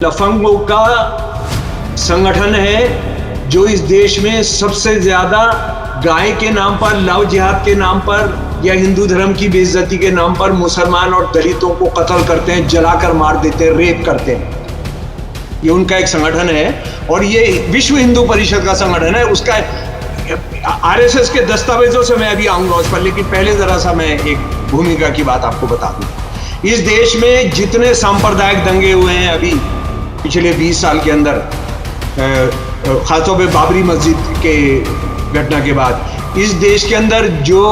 लफंगों का संगठन है जो इस देश में सबसे ज्यादा गाय के नाम पर, लव जिहाद के नाम पर या हिंदू धर्म की बेइज्जती के नाम पर मुसलमान और दलितों को कत्ल करते हैं, जलाकर मार देते हैं, रेप करते हैं। ये उनका एक संगठन है और ये विश्व हिंदू परिषद का संगठन है। उसका आरएसएस के दस्तावेजों से मैं अभी आऊंगा उस पर, लेकिन पहले जरा सा मैं एक भूमिका की बात आपको बता दूं। इस देश में जितने सांप्रदायिक दंगे हुए हैं अभी पिछले 20 साल के अंदर, खासतौर पे बाबरी मस्जिद के घटना के बाद, इस देश के अंदर जो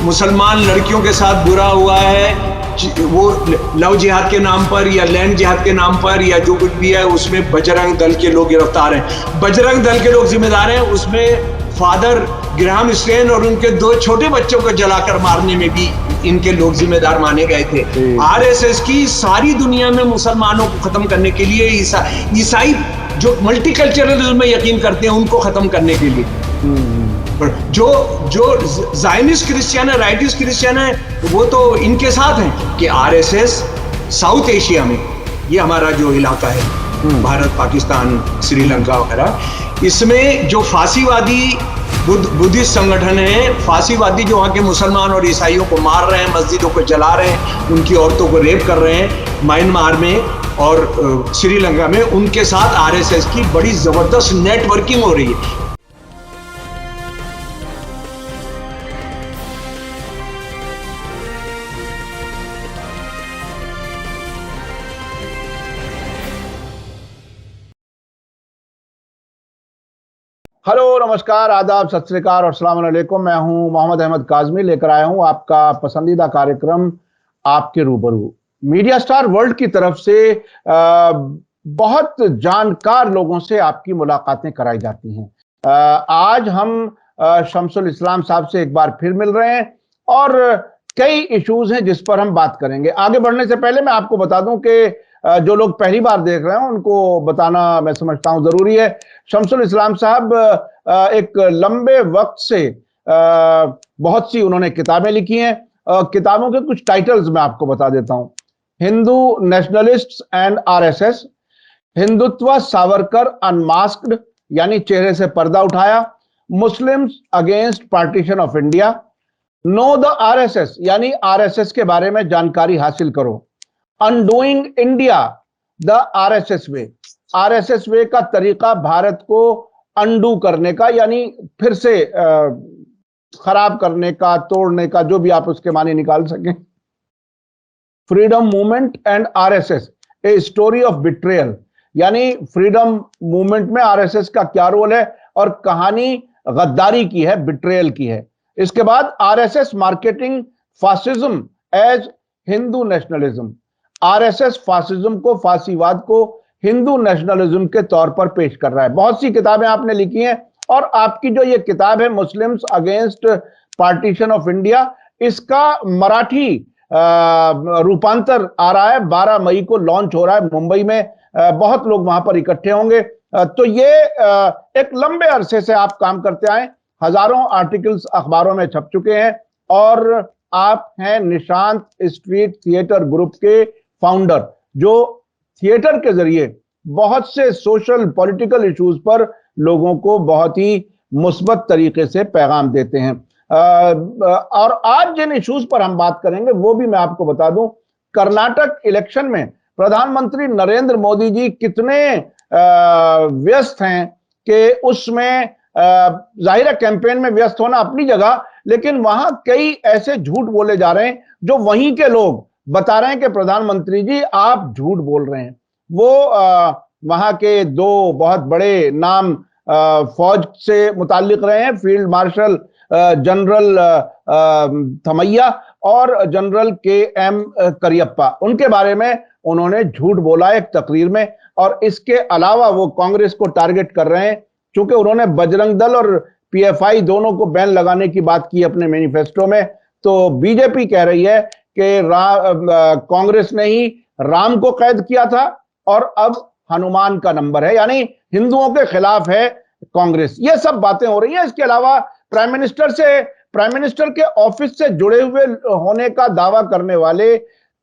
मुसलमान लड़कियों के साथ बुरा हुआ है, वो लव जिहाद के नाम पर या लैंड जिहाद के नाम पर या जो कुछ भी है, उसमें बजरंग दल के लोग गिरफ्तार हैं। बजरंग दल के लोग जिम्मेदार हैं। उसमें फादर ग्राहम स्टेन और उनके 2 छोटे बच्चों को जलाकर मारने में भी इनके लोग जिम्मेदार माने गए थे। आरएसएस की सारी दुनिया में मुसलमानों को खत्म करने के लिए, ईसाई जो मल्टीकल्चरलिज्म में यकीन करते हैं उनको खत्म करने के लिए, जो जायनिस्ट क्रिश्चियन है, राइटिस्ट क्रिश्चियन है, वो तो इनके साथ हैं कि आरएसएस साउथ एशिया में, ये हमारा जो इलाका है, भारत, पाकिस्तान, श्रीलंका वगैरह, इसमें जो फांसीवादी बुद्धिस्ट संगठन है, फांसीवादी जो वहाँ के मुसलमान और ईसाइयों को मार रहे हैं, मस्जिदों को जला रहे हैं, उनकी औरतों को रेप कर रहे हैं म्यांमार में और श्रीलंका में, उनके साथ आरएसएस की बड़ी जबरदस्त नेटवर्किंग हो रही है। हेलो, नमस्कार, आदाब, सत श्री अकाल और अस्सलाम वालेकुम। मैं हूं मोहम्मद अहमद काज़मी, लेकर आया हूं आपका पसंदीदा कार्यक्रम आपके रूबरू। मीडिया स्टार वर्ल्ड की तरफ से बहुत जानकार लोगों से आपकी मुलाकातें कराई जाती हैं। आज हम शमसुल इस्लाम साहब से एक बार फिर मिल रहे हैं और कई इश्यूज हैं जिस पर हम बात करेंगे। आगे बढ़ने से पहले मैं आपको बता दूं कि जो लोग पहली बार देख रहे हैं उनको बताना मैं समझता हूं जरूरी है। शमसुल इस्लाम साहब एक लंबे वक्त से बहुत सी उन्होंने किताबें लिखी हैं। किताबों के कुछ टाइटल्स मैं आपको बता देता हूं। Hindu nationalists and RSS, Hindutva Savarkar unmasked यानी चेहरे से पर्दा उठाया, Muslims against partition of India, know the RSS यानी आरएसएस के बारे में जानकारी हासिल करो, undoing India the RSS way, RSS way का तरीका भारत को अनडू करने का यानी फिर से खराब करने का, तोड़ने का, जो भी आप उसके माने निकाल सकें, freedom movement and RSS a story of betrayal यानी फ्रीडम मूवमेंट में आरएसएस का क्या रोल है और कहानी गद्दारी की है, बिट्रेयल की है। इसके बाद RSS marketing fascism as Hindu nationalism, RSS fascism को, फासीवाद को हिंदू नेशनलिज्म के तौर पर पेश कर रहा है। बहुत सी किताबें आपने लिखी हैं और आपकी जो ये किताब है Muslims against partition of India, इसका मराठी रूपांतर आ रहा है, 12 मई को लॉन्च हो रहा है मुंबई में। बहुत लोग वहां पर इकट्ठे होंगे। तो ये एक लंबे अरसे से आप काम करते आए, हजारों आर्टिकल्स अखबारों में छप चुके हैं और आप हैं निशांत स्ट्रीट थिएटर ग्रुप के फाउंडर, जो थिएटर के जरिए बहुत से सोशल पॉलिटिकल इश्यूज पर लोगों को बहुत ही मुस्बत तरीके से पैगाम देते हैं। और आज जिन इश्यूज पर हम बात करेंगे वो भी मैं आपको बता दूं। कर्नाटक इलेक्शन में प्रधानमंत्री नरेंद्र मोदी जी कितने व्यस्त हैं कि उसमें जाहिर है कैंपेन में व्यस्त होना अपनी जगह, लेकिन वहां कई ऐसे झूठ बोले जा रहे हैं जो वहीं के लोग बता रहे हैं कि प्रधानमंत्री जी आप झूठ बोल रहे हैं। वो वहां के 2 बहुत बड़े नाम फौज से मुताल्लिक रहे हैं, फील्ड मार्शल जनरल थमैया और जनरल KM करियप्पा, उनके बारे में उन्होंने झूठ बोला एक तकरीर में। और इसके अलावा वो कांग्रेस को टारगेट कर रहे हैं क्योंकि उन्होंने बजरंग दल और PFI दोनों को बैन लगाने की बात की अपने मैनिफेस्टो में। तो बीजेपी कह रही है कि कांग्रेस ने ही राम को कैद किया था और अब हनुमान का नंबर है, यानी हिंदुओं के खिलाफ है कांग्रेस। ये सब बातें हो रही हैं। इसके अलावा प्राइम मिनिस्टर के ऑफिस से जुड़े हुए होने का दावा करने वाले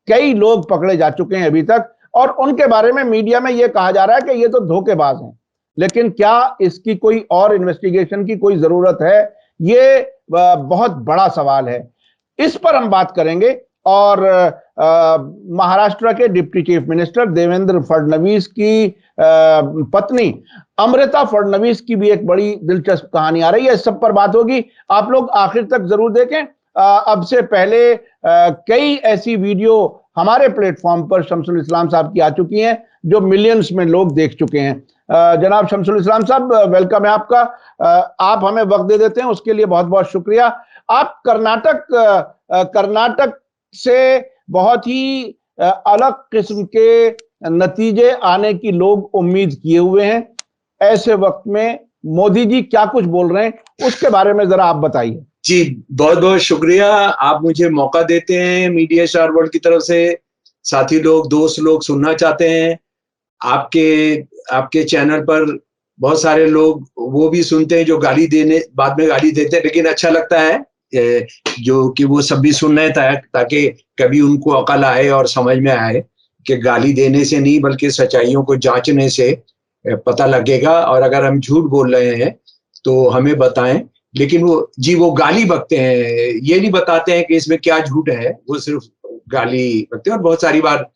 कई लोग पकड़े जा चुके हैं अभी तक। और उनके बारे में मीडिया में यह कहा जा रहा है कि ये तो धोखेबाज हैं। लेकिन क्या इसकी कोई और इन्वेस्टिगेशन की कोई जरूरत है? ये बहुत बड़ा सवाल है। इस पर हम बात करेंगे। और महाराष्ट्र के deputy chief minister Devendra Fadnavis की पत्नी अमृता फडणवीस की भी एक बड़ी दिलचस्प कहानी आ रही है। इस सब पर बात होगी, आप लोग आखिर तक जरूर देखें। अब से पहले कई ऐसी वीडियो हमारे प्लेटफॉर्म पर शमसुल इस्लाम साहब की आ चुकी हैं जो मिलियंस में लोग देख चुके हैं। जनाब शमसुल इस्लाम साहब, वेलकम है आपका। आप हमें वक्त दे देते हैं, उसके लिए बहुत बहुत शुक्रिया। आप कर्नाटक से बहुत ही अलग किस्म के नतीजे आने की लोग उम्मीद किए हुए हैं। ऐसे वक्त में मोदी जी क्या कुछ बोल रहे हैं, उसके बारे में जरा आप बताइए। जी, बहुत बहुत शुक्रिया। आप मुझे मौका देते हैं मीडिया स्टार वर्ल्ड की तरफ से। साथी लोग, दोस्त लोग सुनना चाहते हैं। आपके चैनल पर बहुत सारे लोग वो भी सुनते हैं जो गाली देने बाद में गाली देते हैं, लेकिन अच्छा लगता है जो कि वो सब भी सुन रहे हैं ताकि कभी उनको अकल आए और समझ में आए कि गाली देने से नहीं बल्कि सच्चाइयों को जांचने से पता लगेगा। और अगर हम झूठ बोल रहे हैं तो हमें बताएं। लेकिन वो गाली बकते हैं, ये नहीं बताते हैं कि इसमें क्या झूठ है, वो सिर्फ गाली बकते हैं। और बहुत सारी बार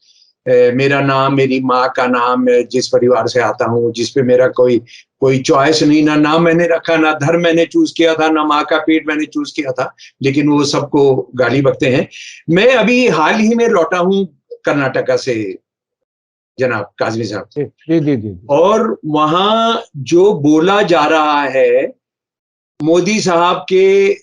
मेरा नाम, मेरी माँ का नाम, जिस परिवार से आता हूँ, जिसपे मेरा कोई चॉइस नहीं, ना नाम मैंने रखा, ना धर्म मैंने चूज किया था, ना माँ का पेट मैंने चूज किया था, लेकिन वो सबको गाली बकते हैं। मैं अभी हाल ही में लौटा हूँ कर्नाटका से जनाब काजमी साहब। जी। और वहां जो बोला जा रहा है मोदी साहब के,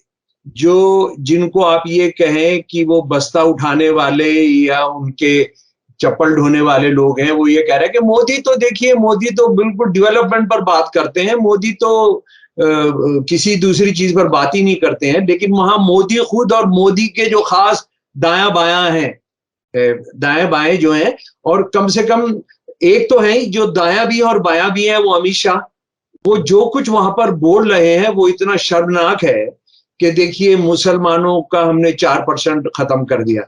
जिनको आप ये कहें कि वो बस्ता उठाने वाले या उनके चप्पल ढोने वाले लोग हैं, वो ये कह रहे हैं कि मोदी तो देखिए, मोदी तो बिल्कुल डेवलपमेंट पर बात करते हैं, मोदी तो किसी दूसरी चीज पर बात ही नहीं करते हैं। लेकिन वहां मोदी खुद और मोदी के जो खास दायां बायां हैं, दाएं बाएं जो हैं, और कम से कम एक तो है जो दायां भी है और बायां भी है, वो अमित शाह। वो जो कुछ वहां पर बोल रहे हैं वो इतना शर्मनाक है कि देखिए, मुसलमानों का हमने 4% खत्म कर दिया,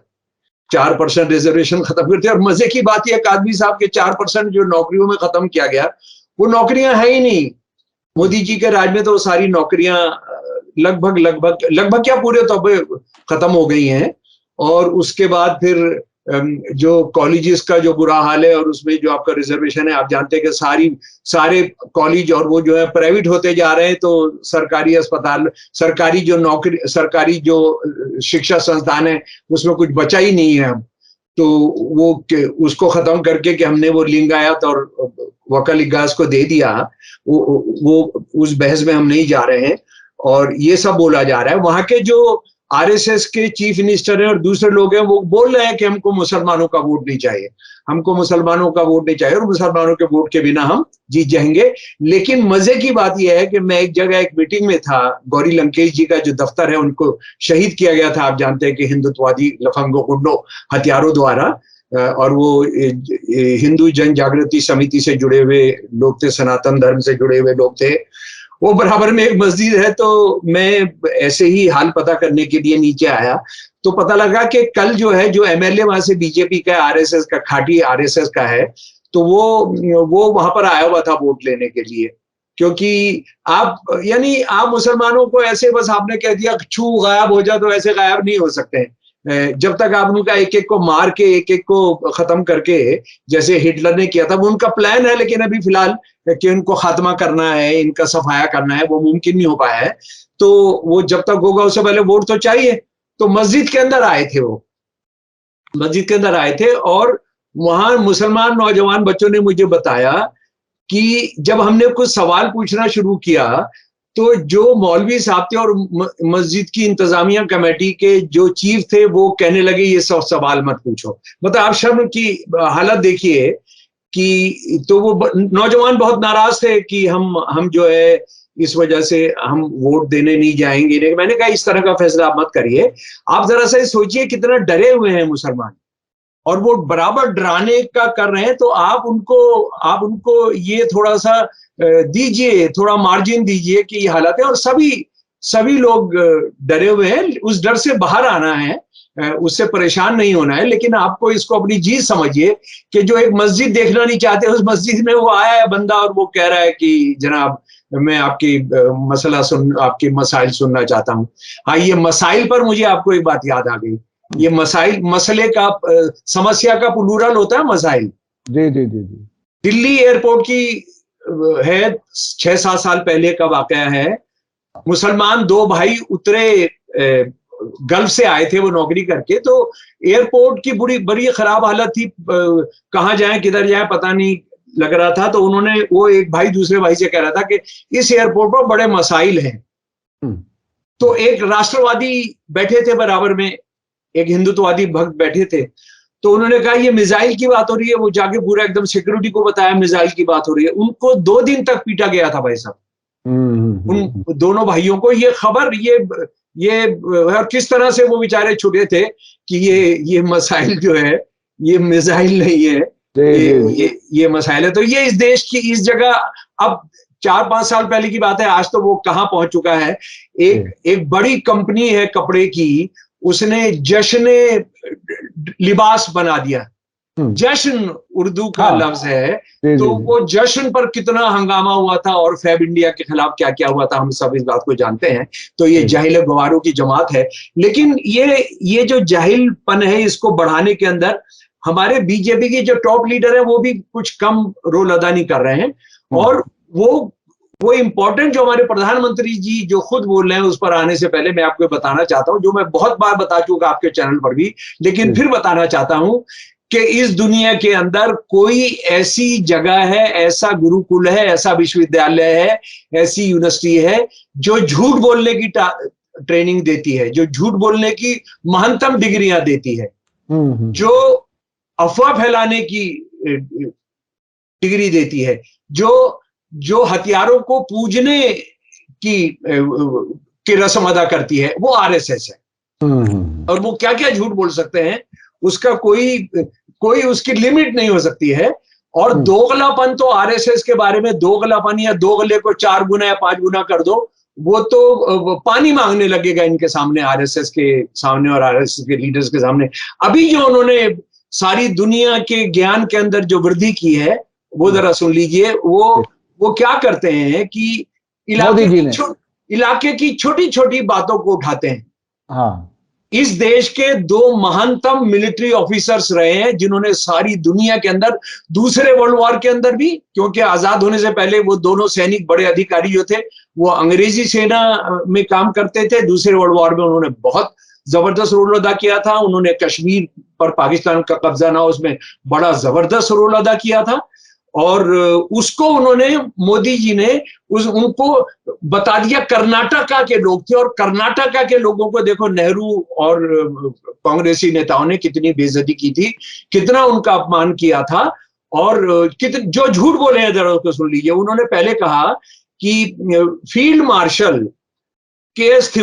4% रिजर्वेशन खत्म कर दिया। और मजे की बात यह, कादमी साहब के 4% जो नौकरियों में खत्म किया गया, वो नौकरियां है ही नहीं। मोदी जी के राज में तो सारी नौकरियां लगभग क्या पूरे तौर पे खत्म हो गई हैं। और उसके बाद फिर जो कॉलेजेस का जो बुरा हाल है, और उसमें जो आपका रिजर्वेशन है, आप जानते हैं कि सारे कॉलेज और वो जो है प्राइवेट होते जा रहे हैं। तो सरकारी अस्पताल, सरकारी जो शिक्षा संस्थान है, उसमें कुछ बचा ही नहीं है अब। तो वो उसको खत्म करके कि हमने वो लिंगायत और वकल इगास को दे दिया, वो उस बहस में हम नहीं जा रहे हैं। और ये सब बोला जा रहा है। वहां के जो आरएसएस के चीफ मिनिस्टर हैं और दूसरे लोग हैं, वो बोल रहे हैं कि हमको मुसलमानों का वोट नहीं चाहिए, हमको मुसलमानों का वोट नहीं चाहिए, और मुसलमानों के वोट के बिना हम जीत जाएंगे। लेकिन मजे की बात यह है कि मैं एक जगह एक मीटिंग में था, गौरी लंकेश जी का जो दफ्तर है, उनको शहीद किया गया था, आप जानते हैं कि हिंदुत्ववादी लफंगो कुंडो हथियारों द्वारा। और वो हिंदू जन जागृति समिति से जुड़े हुए लोग थे, सनातन धर्म से जुड़े हुए लोग थे। वो बराबर में एक मस्जिद है। तो मैं ऐसे ही हाल पता करने के लिए नीचे आया, तो पता लगा कि कल जो है, जो एमएलए वहां से बीजेपी का, आरएसएस का, खाटी आरएसएस का है, तो वो वहां पर आया हुआ था वोट लेने के लिए। क्योंकि आप मुसलमानों को ऐसे बस आपने कह दिया छू गायब हो जा, तो ऐसे गायब नहीं हो सकते हैं। जब तक आप उनका एक एक को मार के, एक एक को खत्म करके, जैसे हिटलर ने किया था, वो उनका प्लान है, लेकिन अभी फिलहाल कि उनको खात्मा करना है, इनका सफाया करना है, वो मुमकिन नहीं हो पाया है। तो वो जब तक होगा, उससे पहले वोट तो चाहिए। तो मस्जिद के अंदर आए थे, वो मस्जिद के अंदर आए थे। और वहां मुसलमान नौजवान बच्चों ने मुझे बताया कि जब हमने कुछ सवाल पूछना शुरू किया, तो जो मौलवी साहब थे और मस्जिद की इंतजामिया कमेटी के जो चीफ थे, वो कहने लगे ये सब सवाल मत पूछो। मतलब आप शर्म की हालत देखिए कि, तो वो नौजवान बहुत नाराज थे कि हम जो है इस वजह से हम वोट देने नहीं जाएंगे। मैंने कहा इस तरह का फैसला आप मत करिए। आप जरा सा सोचिए कितना डरे हुए हैं मुसलमान, और वो बराबर डराने का कर रहे हैं। तो आप उनको ये थोड़ा सा दीजिए, थोड़ा मार्जिन दीजिए कि ये हालत है। और सभी लोग डरे हुए हैं, उस डर से बाहर आना है। उससे परेशान नहीं होना है, लेकिन आपको इसको अपनी जीत समझिए कि जो एक मस्जिद देखना नहीं चाहते, उस मस्जिद में वो आया है बंदा और वो कह रहा है कि जनाब मैं आपकी आपकी मसाइल सुनना चाहता हूँ। हाँ, ये मसाइल पर मुझे आपको एक बात याद आ गई। ये मसले का समस्या का प्लूरल होता है मसाइल। जी जी जी जी। दिल्ली एयरपोर्ट की है 6-7 साल पहले का वाकया है। मुसलमान 2 भाई उतरे, गल्फ से आए थे वो नौकरी करके, तो एयरपोर्ट की बड़ी खराब हालत थी, कहाँ जाएं किधर जाएं पता नहीं लग रहा था। तो वो एक भाई दूसरे भाई से कह रहा था कि इस एयरपोर्ट पर बड़े मसाइल हैं। तो एक राष्ट्रवादी बैठे थे बराबर में, एक हिंदुत्ववादी भक्त बैठे थे, तो उन्होंने कहा ये मिसाइल की बात हो रही है। वो जाके पूरा एकदम सिक्योरिटी को बताया मिसाइल की बात हो रही है। उनको 2 दिन तक पीटा गया था भाई साहब, उन दोनों भाइयों को। ये खबर ये और किस तरह से वो बेचारे छुटे थे कि ये मसाइल जो है ये मिसाइल नहीं है, ये मसाइल है। तो ये इस देश की इस जगह, अब 4-5 साल पहले की बात है, आज तो वो कहाँ पहुंच चुका है। एक बड़ी कंपनी है कपड़े की, उसने जश्न लिबास बना दिया। जश्न उर्दू का लफ्ज है, तो वो जश्न पर कितना हंगामा हुआ था और फैब इंडिया के खिलाफ क्या क्या हुआ था, हम सब इस बात को जानते हैं। तो ये जाहिल गवारों की जमात है। लेकिन ये जो जाहिलपन है, इसको बढ़ाने के अंदर हमारे बीजेपी के जो टॉप लीडर है वो भी कुछ कम रोल अदा नहीं कर रहे हैं। और वो इंपॉर्टेंट जो हमारे प्रधानमंत्री जी जो खुद बोल रहे हैं, उस पर आने से पहले मैं आपको बताना चाहता हूं, जो मैं बहुत बार बता चुका आपके चैनल पर भी, लेकिन फिर बताना चाहता हूं कि इस दुनिया के अंदर कोई ऐसी जगह है, ऐसा गुरुकुल है, ऐसा विश्वविद्यालय है, ऐसी यूनिवर्सिटी है जो झूठ बोलने की ट्रेनिंग देती है, जो झूठ बोलने की महत्तम डिग्रियां देती है, जो अफवाह फैलाने की डिग्री देती है, जो हथियारों को पूजने की रस्म अदा करती है, वो आरएसएस है। और वो क्या क्या झूठ बोल सकते हैं, उसका कोई उसकी लिमिट नहीं हो सकती है। और दोगलापन तो आरएसएस के बारे में, दोगलापन या दोगले को 4 गुना या 5 गुना कर दो, वो तो पानी मांगने लगेगा इनके सामने, आरएसएस के सामने और आरएसएस के लीडर्स के सामने। अभी जो उन्होंने सारी दुनिया के ज्ञान के अंदर जो वृद्धि की है, वो जरा सुन लीजिए। वो क्या करते हैं कि इलाके की छोटी छोटी बातों को उठाते हैं। हाँ। इस देश के 2 महानतम मिलिट्री ऑफिसर्स रहे हैं, जिन्होंने सारी दुनिया के अंदर, दूसरे वर्ल्ड वॉर के अंदर भी, क्योंकि आजाद होने से पहले वो दोनों सैनिक बड़े अधिकारी जो थे वो अंग्रेजी सेना में काम करते थे। दूसरे वर्ल्ड वॉर में उन्होंने बहुत जबरदस्त रोल अदा किया था। उन्होंने कश्मीर पर पाकिस्तान का कब्जा ना, उसमें बड़ा जबरदस्त रोल अदा किया था। और उसको उन्होंने, मोदी जी ने उनको बता दिया। कर्नाटका के लोग थे, और कर्नाटका के लोगों को देखो, नेहरू और कांग्रेसी नेताओं ने कितनी बेइज्जती की थी, कितना उनका अपमान किया था। और जो झूठ बोले हैं जरा उसको सुन लीजिए। उन्होंने पहले कहा कि फील्ड मार्शल के.एस.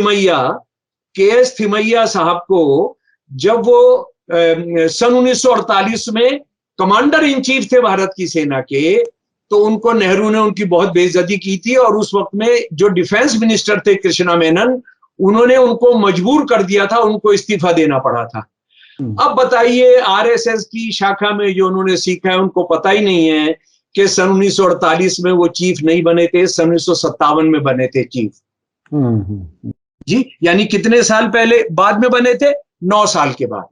थिमैया साहब को जब वो सन 1948 में कमांडर इन चीफ थे भारत की सेना के, तो उनको नेहरू ने उनकी बहुत बेइज्जती की थी। और उस वक्त में जो डिफेंस मिनिस्टर थे कृष्णा मेनन, उन्होंने उनको मजबूर कर दिया था, उनको इस्तीफा देना पड़ा था। अब बताइए, आरएसएस की शाखा में जो उन्होंने सीखा है, उनको पता ही नहीं है कि सन 1948 में वो चीफ नहीं बने थे, सन 1957 में बने थे चीफ। जी, यानी कितने साल पहले बाद में बने थे? 9 साल के बाद।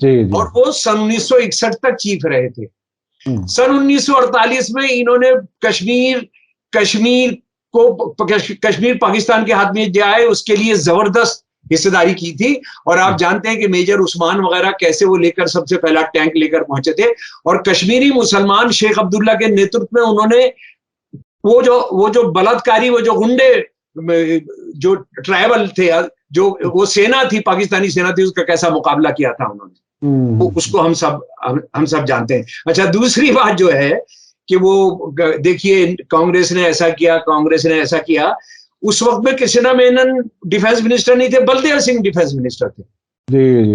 जी। और वो सन 1961 तक चीफ रहे थे। सन 1948 में इन्होंने कश्मीर पाकिस्तान के हाथ में जाए, उसके लिए जबरदस्त हिस्सेदारी की थी। और आप जानते हैं कि मेजर उस्मान वगैरह कैसे वो लेकर सबसे पहला टैंक लेकर पहुंचे थे। और कश्मीरी मुसलमान शेख अब्दुल्ला के नेतृत्व में उन्होंने वो जो बलात्कारी, वो जो गुंडे, जो ट्राइबल थे, जो वो सेना थी, पाकिस्तानी सेना थी, उसका कैसा मुकाबला किया था उन्होंने, उसको हम सब जानते हैं। अच्छा, दूसरी बात जो है कि वो देखिए, कांग्रेस ने ऐसा किया, कांग्रेस ने ऐसा किया। उस वक्त में कृष्णा मेनन डिफेंस मिनिस्टर नहीं थे, बलदेव सिंह डिफेंस मिनिस्टर थे।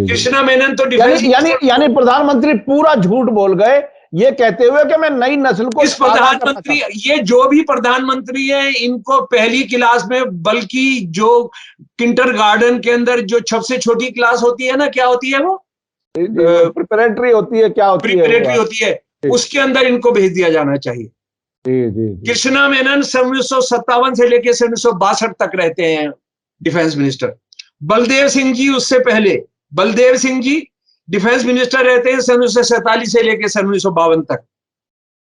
कृष्णा मेनन तो डिफेंस यानी प्रधानमंत्री पूरा झूठ बोल गए ये कहते हुए कि मैं नई नस्ल को इस प्रधानमंत्री, ये जो भी प्रधानमंत्री है, इनको पहली क्लास में, बल्कि जो किंडरगार्टन के अंदर जो सबसे छोटी क्लास होती है ना, क्या होती है वो, प्रिपरेटरी होती है, क्या होती है, प्रिपरेटरी होती है, उसके अंदर इनको भेज दिया जाना चाहिए। जी जी। कृष्णा मेनन 1957 से लेकर 1962 तक रहते हैं डिफेंस मिनिस्टर। बलदेव सिंह जी उससे पहले, बलदेव सिंह जी डिफेंस मिनिस्टर रहते हैं 1947 से लेकर 1952 तक।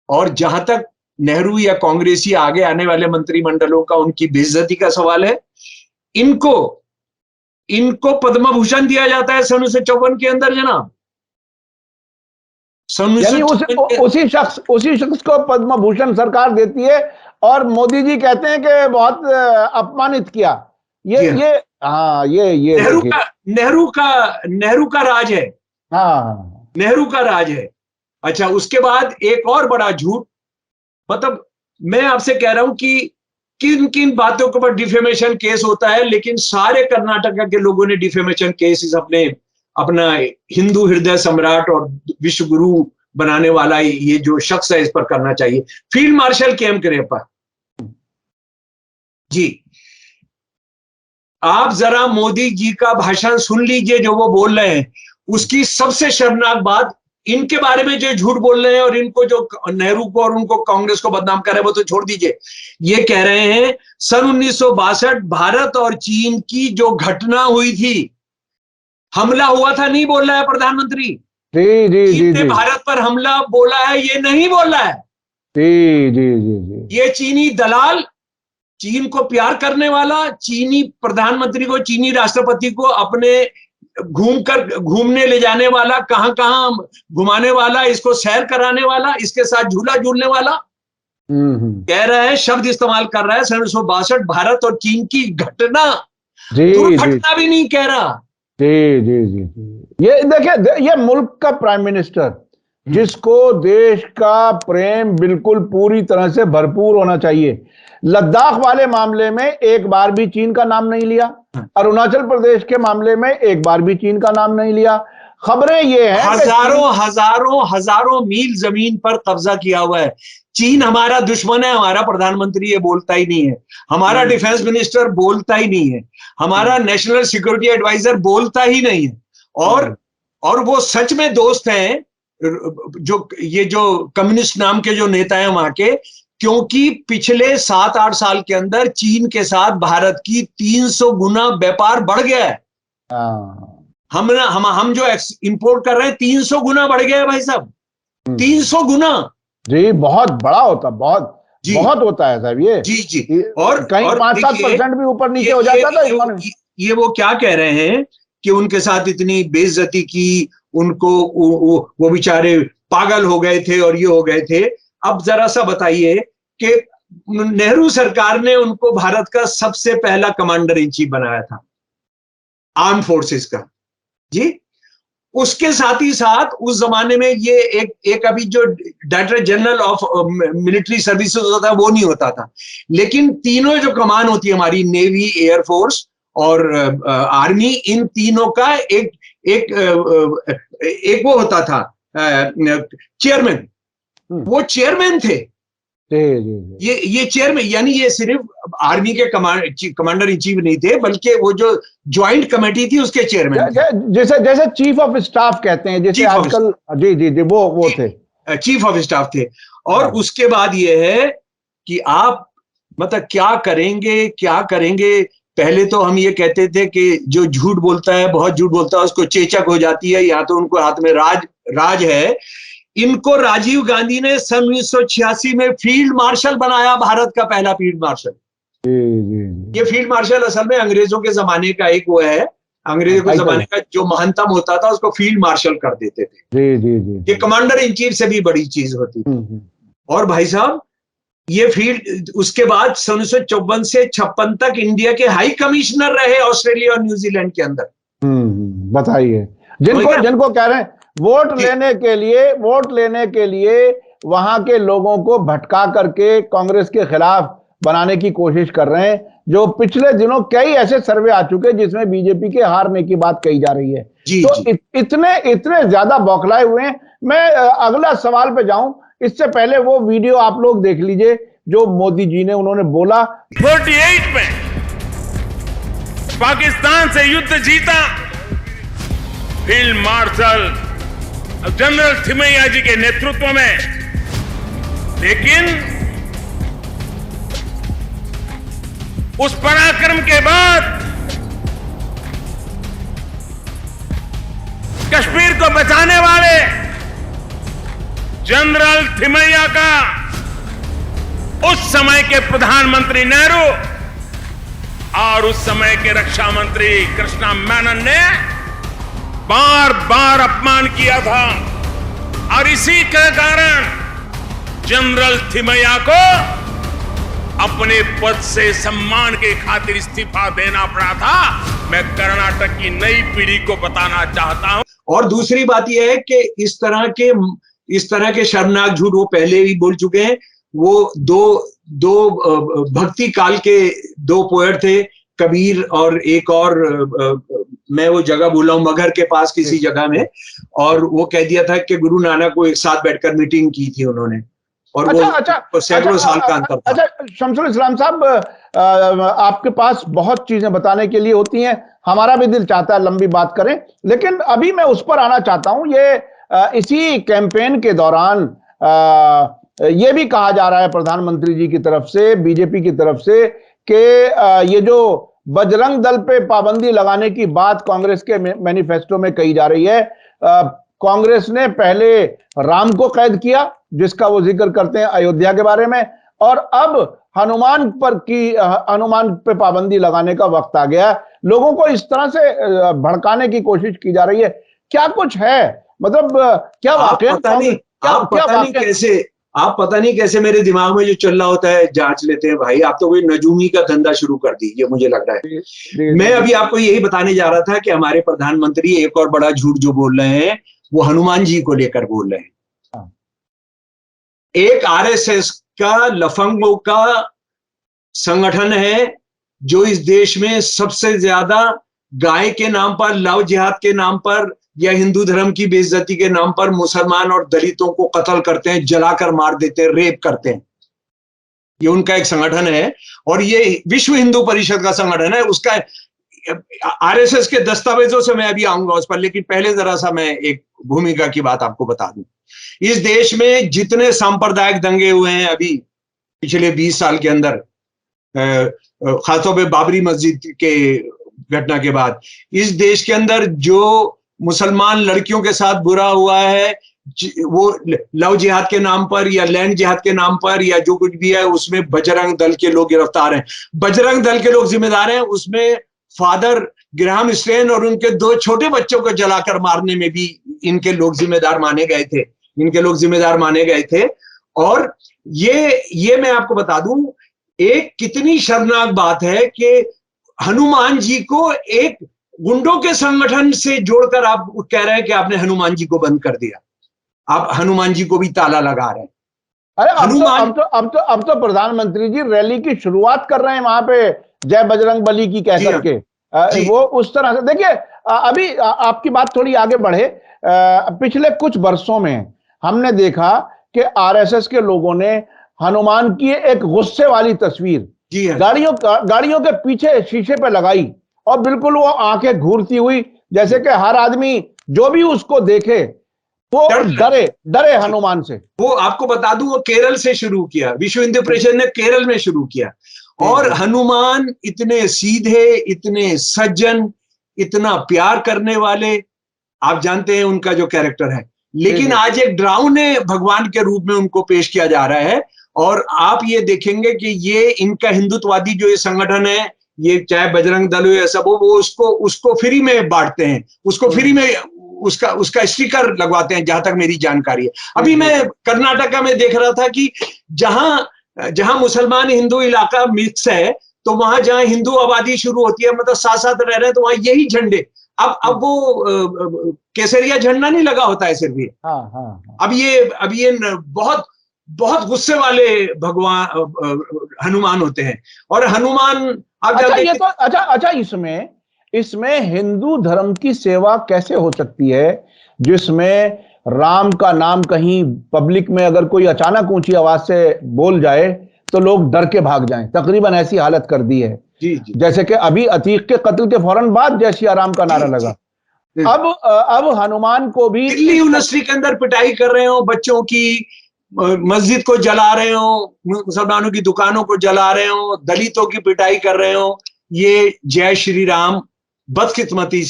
और जहां तक नेहरू या कांग्रेसी आगे आने वाले मंत्रिमंडलों का उनकी बेइज्जती का सवाल है, इनको पद्म भूषण दिया जाता है 1954 के अंदर जनाब। यानी उसी शख्स को पद्म भूषण सरकार देती है और मोदी जी कहते हैं कि बहुत अपमानित किया। ये हाँ, ये नेहरू का राज है। हाँ, नेहरू का राज है। अच्छा, उसके बाद एक और बड़ा झूठ, मतलब मैं आपसे कह रहा हूं कि किन किन बातों के ऊपर डिफेमेशन केस होता है, लेकिन सारे कर्नाटक के लोगों ने डिफेमेशन केसेस अपना हिंदू हृदय सम्राट और विश्व गुरु बनाने वाला ये जो शख्स है, इस पर करना चाहिए। फील्ड मार्शल केएम करियप्पा जी, आप जरा मोदी जी का भाषण सुन लीजिए जो वो बोल रहे हैं। उसकी सबसे शर्मनाक बात, इनके बारे में जो झूठ बोल रहे हैं और इनको जो नेहरू को और उनको कांग्रेस को बदनाम कर रहे हैं वो तो छोड़ दीजिए। ये कह रहे हैं सन 1962 भारत और चीन की जो घटना हुई थी, हमला हुआ था, नहीं बोल रहा है प्रधानमंत्री। जी जी चीन ने जी भारत पर हमला बोला है, ये नहीं बोल रहा है। जी जी जी। ये चीनी दलाल, चीन को प्यार करने वाला, चीनी प्रधानमंत्री को, चीनी राष्ट्रपति को अपने घूमने ले जाने वाला, कहां कहां घुमाने वाला, इसको सैर कराने वाला, इसके साथ झूला झूलने वाला, कह रहा है, शब्द इस्तेमाल कर रहा है 1962 भारत और चीन की घटना, दुर्घटना भी नहीं कह रहा। जी जी जी जी। ये देखिए, ये मुल्क का प्राइम मिनिस्टर जिसको देश का प्रेम बिल्कुल पूरी तरह से भरपूर होना चाहिए, लद्दाख वाले मामले में एक बार भी चीन का नाम नहीं लिया, अरुणाचल प्रदेश के मामले में एक बार भी चीन का नाम नहीं लिया। खबरें ये हैं हजारों मील जमीन पर कब्जा किया हुआ है। चीन हमारा दुश्मन है, हमारा प्रधानमंत्री ये बोलता ही नहीं है, हमारा डिफेंस मिनिस्टर बोलता ही नहीं है, हमारा नेशनल सिक्योरिटी एडवाइजर बोलता ही नहीं है। और वो सच में दोस्त हैं, जो कम्युनिस्ट नाम के जो नेता हैं वहां के, क्योंकि पिछले 7-8 साल के अंदर चीन के साथ भारत की 300 गुना व्यापार बढ़ गया है। हम जो इंपोर्ट कर रहे हैं 300 गुना बढ़ गया है भाई साहब, 300 गुना। जी, बहुत बड़ा होता, बहुत होता है साहब ये। जी जी। और कहीं 5-7% भी ऊपर नीचे हो जाता था। ये वो क्या कह रहे हैं कि उनके साथ इतनी बेइज्जती की, उनको वो बेचारे पागल हो गए थे और ये हो गए थे। अब जरा सा बताइए कि नेहरू सरकार ने उनको भारत का सबसे पहला कमांडर इन चीफ बनाया था आर्म फोर्सेस का जी। उसके साथ ही साथ उस जमाने में ये एक अभी जो director general of military services होता था वो नहीं होता था, लेकिन तीनों जो कमान होती है हमारी, नेवी, एयरफोर्स और आर्मी, इन तीनों का एक वो होता था चेयरमैन, वो चेयरमैन थे। ये चेयरमैन, यानी ये सिर्फ आर्मी के कमांडर इन चीफ नहीं थे, बल्कि वो जो ज्वाइंट कमेटी थी उसके चेयरमैन, जैसे चीफ ऑफ स्टाफ कहते हैं, जैसे आजकल। जी जी जी, वो थे, चीफ ऑफ स्टाफ थे। और उसके बाद ये है कि आप मतलब क्या करेंगे। पहले तो हम ये कहते थे कि जो झूठ बोलता है, बहुत झूठ बोलता है, उसको चेचक हो जाती है, या तो उनको हाथ में राज है। इनको राजीव गांधी ने सन 1986 में फील्ड मार्शल बनाया, भारत का पहला फील्ड मार्शल। ये फील्ड मार्शल असल में अंग्रेजों के जमाने का एक वो है, अंग्रेजों के जमाने का जो महंतम होता था उसको फील्ड मार्शल कर देते थे। ये कमांडर इन चीफ से भी बड़ी चीज होती थी। और भाई साहब, ये फील्ड उसके बाद 1954 से 56 तक इंडिया के हाई कमिश्नर रहे ऑस्ट्रेलिया और न्यूजीलैंड के अंदर। बताइए, जिनको कह रहे हैं वोट लेने के लिए वहां के लोगों को भटका करके कांग्रेस के खिलाफ बनाने की कोशिश कर रहे हैं, जो पिछले दिनों कई ऐसे सर्वे आ चुके हैं जिसमें बीजेपी के हारने की बात कही जा रही है। तो इतने इतने ज्यादा बौखलाए हुए हैं। मैं अगला सवाल पे जाऊं, इससे पहले वो वीडियो आप लोग देख लीजिए जो मोदी जी ने उन्होंने बोला। 48 में पाकिस्तान से युद्ध जीता फील्ड मार्शल जनरल थिमैया जी के नेतृत्व में, लेकिन उस पराक्रम के बाद कश्मीर को बचाने वाले जनरल थिमैया का उस समय के प्रधानमंत्री नेहरू और उस समय के रक्षा मंत्री कृष्णा मेनन ने बार बार अपमान किया था, और इसी के कारण जनरल थिमैया को अपने पद से सम्मान के खातिर इस्तीफा देना पड़ा था। मैं कर्नाटक की नई पीढ़ी को बताना चाहता हूं। और दूसरी बात यह है कि इस तरह के शर्मनाक झूठ वो पहले भी बोल चुके हैं। वो दो भक्ति काल के दो पोएट थे, कबीर और एक और मैं वो जगह भूला हूं, मगहर के पास किसी जगह में, और वो कह दिया था कि गुरु नानक को एक साथ बैठकर मीटिंग की थी उन्होंने, और वो सैकड़ों साल का अंतर था। अच्छा शमसुल इस्लाम साहब, आपके पास बहुत चीजें बताने के लिए होती हैं, हमारा भी दिल चाहता है लंबी बात करें, लेकिन अभी मैं उस पर आना चाहता हूं। ये इसी कैंपेन के दौरान ये भी कहा जा रहा है प्रधानमंत्री जी की तरफ से, बीजेपी की तरफ से, कि ये जो बजरंग दल पे पाबंदी लगाने की बात कांग्रेस के मैनिफेस्टो में कही जा रही है, कांग्रेस ने पहले राम को कैद किया, जिसका वो जिक्र करते हैं अयोध्या के बारे में, और अब हनुमान पे पाबंदी लगाने का वक्त आ गया। लोगों को इस तरह से भड़काने की कोशिश की जा रही है। क्या कुछ है, मतलब क्या वाकई आप पता नहीं कैसे मेरे दिमाग में जो चल रहा होता है जांच लेते हैं भाई। आप तो कोई नजूमी का धंधा शुरू कर दीजिए, मुझे लग रहा है। मैं अभी आपको यही बताने जा रहा था कि हमारे प्रधानमंत्री एक और बड़ा झूठ जो बोल रहे हैं वो हनुमान जी को लेकर बोल रहे हैं। एक आरएसएस का लफंगों का संगठन है जो इस देश में सबसे ज्यादा गाय के नाम पर, लव जिहाद के नाम पर या हिंदू धर्म की बेइज्जती के नाम पर मुसलमान और दलितों को कत्ल करते हैं, जलाकर मार देते हैं, रेप करते हैं। ये उनका एक संगठन है, और ये विश्व हिंदू परिषद का संगठन है। उसका आरएसएस के दस्तावेजों से मैं अभी आऊंगा उस पर, लेकिन पहले जरा सा मैं एक भूमिका की बात आपको बता दूं। इस देश में जितने सांप्रदायिक दंगे हुए हैं अभी पिछले 20 साल के अंदर, खासतौर पे बाबरी मस्जिद के घटना के बाद, इस देश के अंदर जो मुसलमान लड़कियों के साथ बुरा हुआ है, वो लव जिहाद के नाम पर या लैंड जिहाद के नाम पर या जो कुछ भी है, उसमें बजरंग दल के लोग गिरफ्तार हैं, बजरंग दल के लोग जिम्मेदार हैं। उसमें फादर ग्राहम स्टेन और उनके 2 छोटे बच्चों को जलाकर मारने में भी इनके लोग जिम्मेदार माने गए थे। और ये मैं आपको बता दूं, एक कितनी शर्मनाक बात है कि हनुमान जी को एक गुंडों के संगठन से जोड़कर आप कह रहे हैं कि आपने हनुमान जी को बंद कर दिया, आप हनुमान जी को भी ताला लगा रहे हैं। अरे अब तो प्रधानमंत्री जी रैली की शुरुआत कर रहे हैं वहां पे, जय बजरंग बली की कह करके। वो उस तरह से देखिए, अभी आपकी बात थोड़ी आगे बढ़े। पिछले कुछ वर्षों में हमने देखा कि आरएसएस के लोगों ने हनुमान की एक गुस्से वाली तस्वीर गाड़ियों के पीछे शीशे पे लगाई, और बिल्कुल वो आंखें घूरती हुई, जैसे कि हर आदमी जो भी उसको देखे वो डरे हनुमान से। वो आपको बता दूं, वो केरल से शुरू किया, विश्व हिंदू परिषद ने केरल में शुरू किया। और हनुमान इतने सीधे, इतने सज्जन, इतना प्यार करने वाले, आप जानते हैं उनका जो कैरेक्टर है, लेकिन आज एक डरावने भगवान के रूप में उनको पेश किया जा रहा है। और आप ये देखेंगे कि ये इनका हिंदुत्ववादी जो ये संगठन है, ये चाहे बजरंग दल हो या सब हो, वो उसको फ्री में बांटते हैं, उसको फ्री में उसका स्टिकर लगवाते हैं, जहां तक मेरी जानकारी है। अभी मैं कर्नाटका में देख रहा था कि जहां मुसलमान हिंदू इलाका मिक्स है, तो वहां जहां हिंदू आबादी शुरू होती है, मतलब साथ साथ रह रहे हैं, तो वहां यही झंडे, अब वो केसरिया झंडा नहीं लगा होता है सिर्फ ये। अब ये बहुत बहुत गुस्से वाले भगवान हनुमान होते हैं। और हनुमान आप अच्छा, जानते ये तो अच्छा इसमें हिंदू धर्म की सेवा कैसे हो सकती है जिसमें राम का नाम कहीं पब्लिक में अगर कोई अचानक ऊंची आवाज से बोल जाए तो लोग डर के भाग जाएं? तकरीबन ऐसी हालत कर दी है। जी जी जैसे कि अभी अतीक के कत्ल के फौरन बाद जय सिया राम का नारा लगा। अब हनुमान को भी दिल्ली यूनिवर्सिटी के अंदर पिटाई कर रहे हो बच्चों की, मस्जिद को जला रहे हो, मुसलमानों की दुकानों को जला रहे हो, दलितों की पिटाई कर रहे हो, ये जय श्री राम बदकिस्मती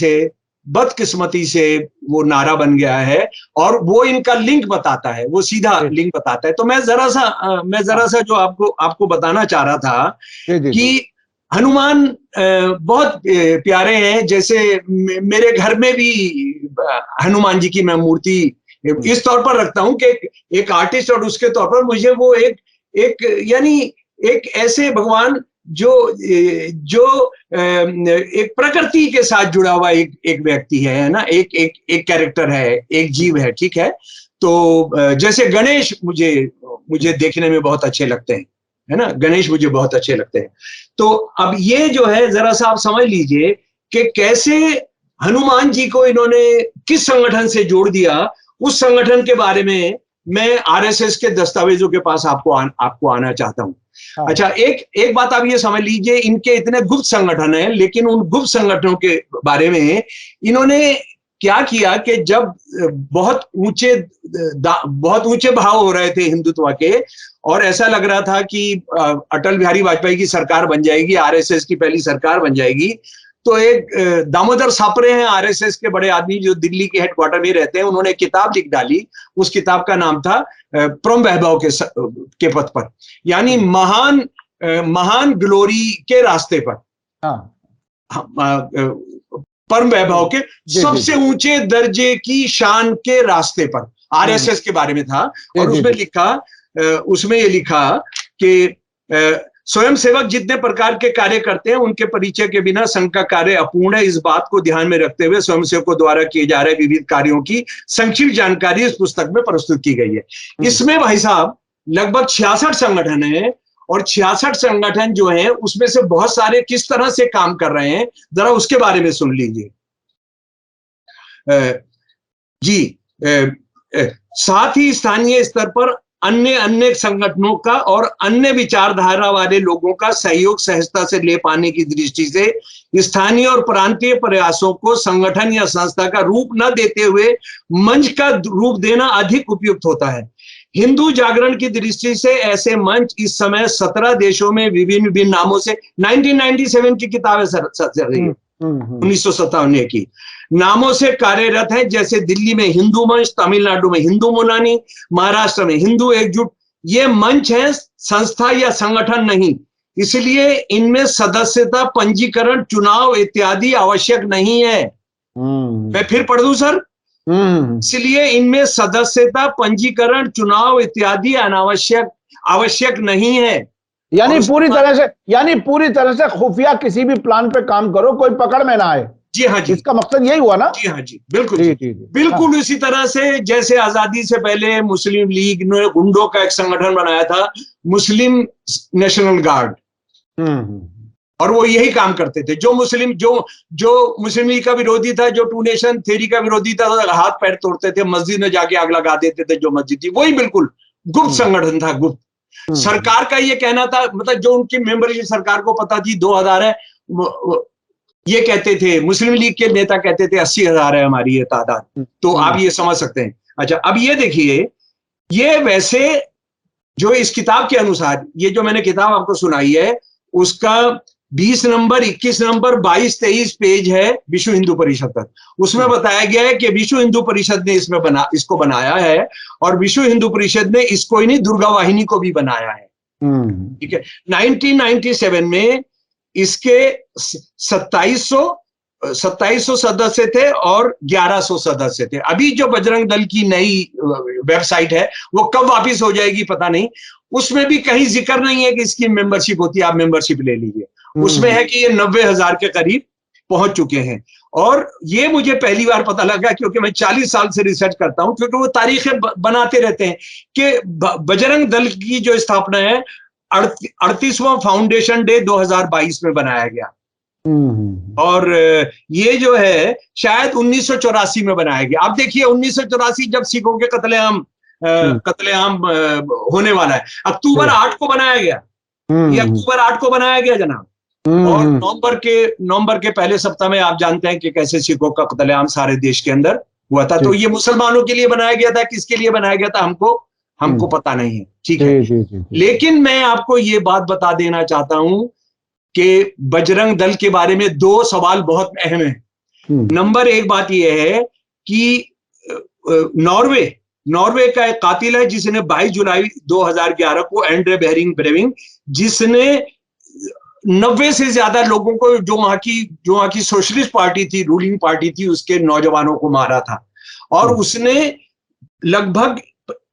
से वो नारा बन गया है। और वो इनका लिंक बताता है, वो सीधा लिंक बताता है। तो मैं जरा सा जो आपको बताना चाह रहा था कि हनुमान बहुत प्यारे हैं। जैसे मेरे घर में भी हनुमान जी की मैं मूर्ति इस तौर पर रखता हूं कि एक आर्टिस्ट और उसके तौर पर मुझे वो एक ऐसे भगवान जो एक प्रकृति के साथ जुड़ा हुआ एक व्यक्ति है ना, एक कैरेक्टर है, एक जीव है, ठीक है। तो जैसे गणेश मुझे देखने में बहुत अच्छे लगते हैं, है ना, गणेश मुझे बहुत अच्छे लगते हैं। तो अब ये जो है जरा सा आप समझ लीजिए कि कैसे हनुमान जी को इन्होंने किस संगठन से जोड़ दिया। उस संगठन के बारे में मैं आरएसएस के दस्तावेजों के पास आपको आना चाहता हूं। अच्छा, एक बात आप ये समझ लीजिए, इनके इतने गुप्त संगठन हैं, लेकिन उन गुप्त संगठनों के बारे में इन्होंने क्या किया कि जब बहुत ऊंचे भाव हो रहे थे हिंदुत्व के, और ऐसा लग रहा था कि अटल बिहारी वाजपेयी की सरकार बन जाएगी, आरएसएस की पहली सरकार बन जाएगी, तो एक दामोदर सापरे हैं आरएसएस के बड़े आदमी जो दिल्ली के हेडक्वार्टर में रहते हैं, उन्होंने किताब लिख डाली। उस किताब का नाम था परम वैभव के पथ पर, यानी महान ग्लोरी के रास्ते पर, परम वैभव के सबसे ऊंचे दर्जे की शान के रास्ते पर, आरएसएस के बारे में था। और उसमें ये लिखा कि स्वयंसेवक जितने प्रकार के कार्य करते हैं उनके परिचय के बिना संघ का कार्य अपूर्ण है। इस बात को ध्यान में रखते हुए स्वयंसेवकों द्वारा किए जा रहे विविध कार्यों की संक्षिप्त जानकारी इस पुस्तक में प्रस्तुत की गई है। इसमें भाई साहब लगभग 66 संगठन है, और 66 संगठन जो हैं उसमें से बहुत सारे किस तरह से काम कर रहे हैं, जरा उसके बारे में सुन लीजिए। साथ ही स्थानीय स्तर पर अन्य संगठनों का और अन्य विचारधारा वाले लोगों का सहयोग सहजता से ले पाने की दृष्टि से स्थानीय और प्रांतीय प्रयासों को संगठन या संस्था का रूप न देते हुए मंच का रूप देना अधिक उपयुक्त होता है। हिंदू जागरण की दृष्टि से ऐसे मंच इस समय 17 देशों में विभिन्न नामों से, 1997 की किताब है सर, 1957 की नामों से कार्यरत है। जैसे दिल्ली में हिंदू मंच, तमिलनाडु में हिंदू मुनानी, महाराष्ट्र में हिंदू एकजुट। ये मंच है, संस्था या संगठन नहीं, इसलिए इनमें सदस्यता, पंजीकरण, चुनाव इत्यादि आवश्यक नहीं है। मैं फिर पढ़ दूं सर, इसलिए इनमें सदस्यता, पंजीकरण, चुनाव इत्यादि आवश्यक नहीं है। यानी पूरी तरह से खुफिया किसी भी प्लान पे काम करो, कोई पकड़ में ना आए। जी हाँ जी, इसका मकसद यही हुआ ना? जी हाँ जी, बिल्कुल बिल्कुल। इसी तरह से जैसे आजादी से पहले मुस्लिम लीग ने गुंडों का एक संगठन बनाया था, मुस्लिम नेशनल गार्ड, और वो यही काम करते थे। जो मुस्लिम लीग का विरोधी था, जो टू नेशन थ्योरी का विरोधी था, हाथ पैर तोड़ते थे, मस्जिद में जाके आग लगा देते थे जो मस्जिद थी, वही बिल्कुल गुप्त संगठन था, गुप्त। सरकार का ये कहना था, मतलब जो उनकी मेंबरशिप सरकार को पता थी 2000 है, ये कहते थे, मुस्लिम लीग के नेता कहते थे 80,000 है हमारी ये तादाद। तो आप ये समझ सकते हैं। अच्छा, अब ये देखिए, ये वैसे जो इस किताब के अनुसार, ये जो मैंने किताब आपको सुनाई है, उसका 20 नंबर, 21 नंबर, 22, 23 पेज है विश्व हिंदू परिषद तक। उसमें बताया गया है कि विश्व हिंदू परिषद ने इसको बनाया है, और विश्व हिंदू परिषद ने इसको ही नहीं, दुर्गा वाहिनी को भी बनाया है। ठीक है। 1997 में इसके 2700 सदस्य थे और 1100 सदस्य थे। अभी जो बजरंग दल की नई वेबसाइट है वो कब वापस हो जाएगी पता नहीं, उसमें भी कहीं जिक्र नहीं है कि इसकी मेंबरशिप होती है। आप मेंबरशिप ले लीजिए, उसमें है कि ये 90,000 के करीब पहुंच चुके हैं। और ये मुझे पहली बार पता लगा, क्योंकि मैं 40 साल से रिसर्च करता हूं, क्योंकि वो तारीखें बनाते रहते हैं कि बजरंग दल की जो स्थापना है 38वां फाउंडेशन डे 2022 में बनाया गया, और ये जो है शायद 1984 में बनाया गया। आप देखिए 1984 जब सिखों के कत्लेआम होने वाला है, अक्टूबर 8 को बनाया गया, ये अक्टूबर 8 को बनाया गया जनाब। और नवंबर के पहले सप्ताह में आप जानते हैं कि कैसे सिखों का कत्लेआम सारे देश के अंदर हुआ था। तो ये मुसलमानों के लिए बनाया गया था, किसके लिए बनाया गया था हमको पता नहीं है, ठीक है। लेकिन मैं आपको ये बात बता देना चाहता हूं कि बजरंग दल के बारे में 2 सवाल बहुत अहम है। नंबर 1 बात यह है कि नॉर्वे का एक कातिल है जिसने 22 जुलाई 2011 को एंड्रे ब्रेविंग, जिसने 90 से ज्यादा लोगों को, जो वहां की सोशलिस्ट पार्टी थी, रूलिंग पार्टी थी, उसके नौजवानों को मारा था। और उसने लगभग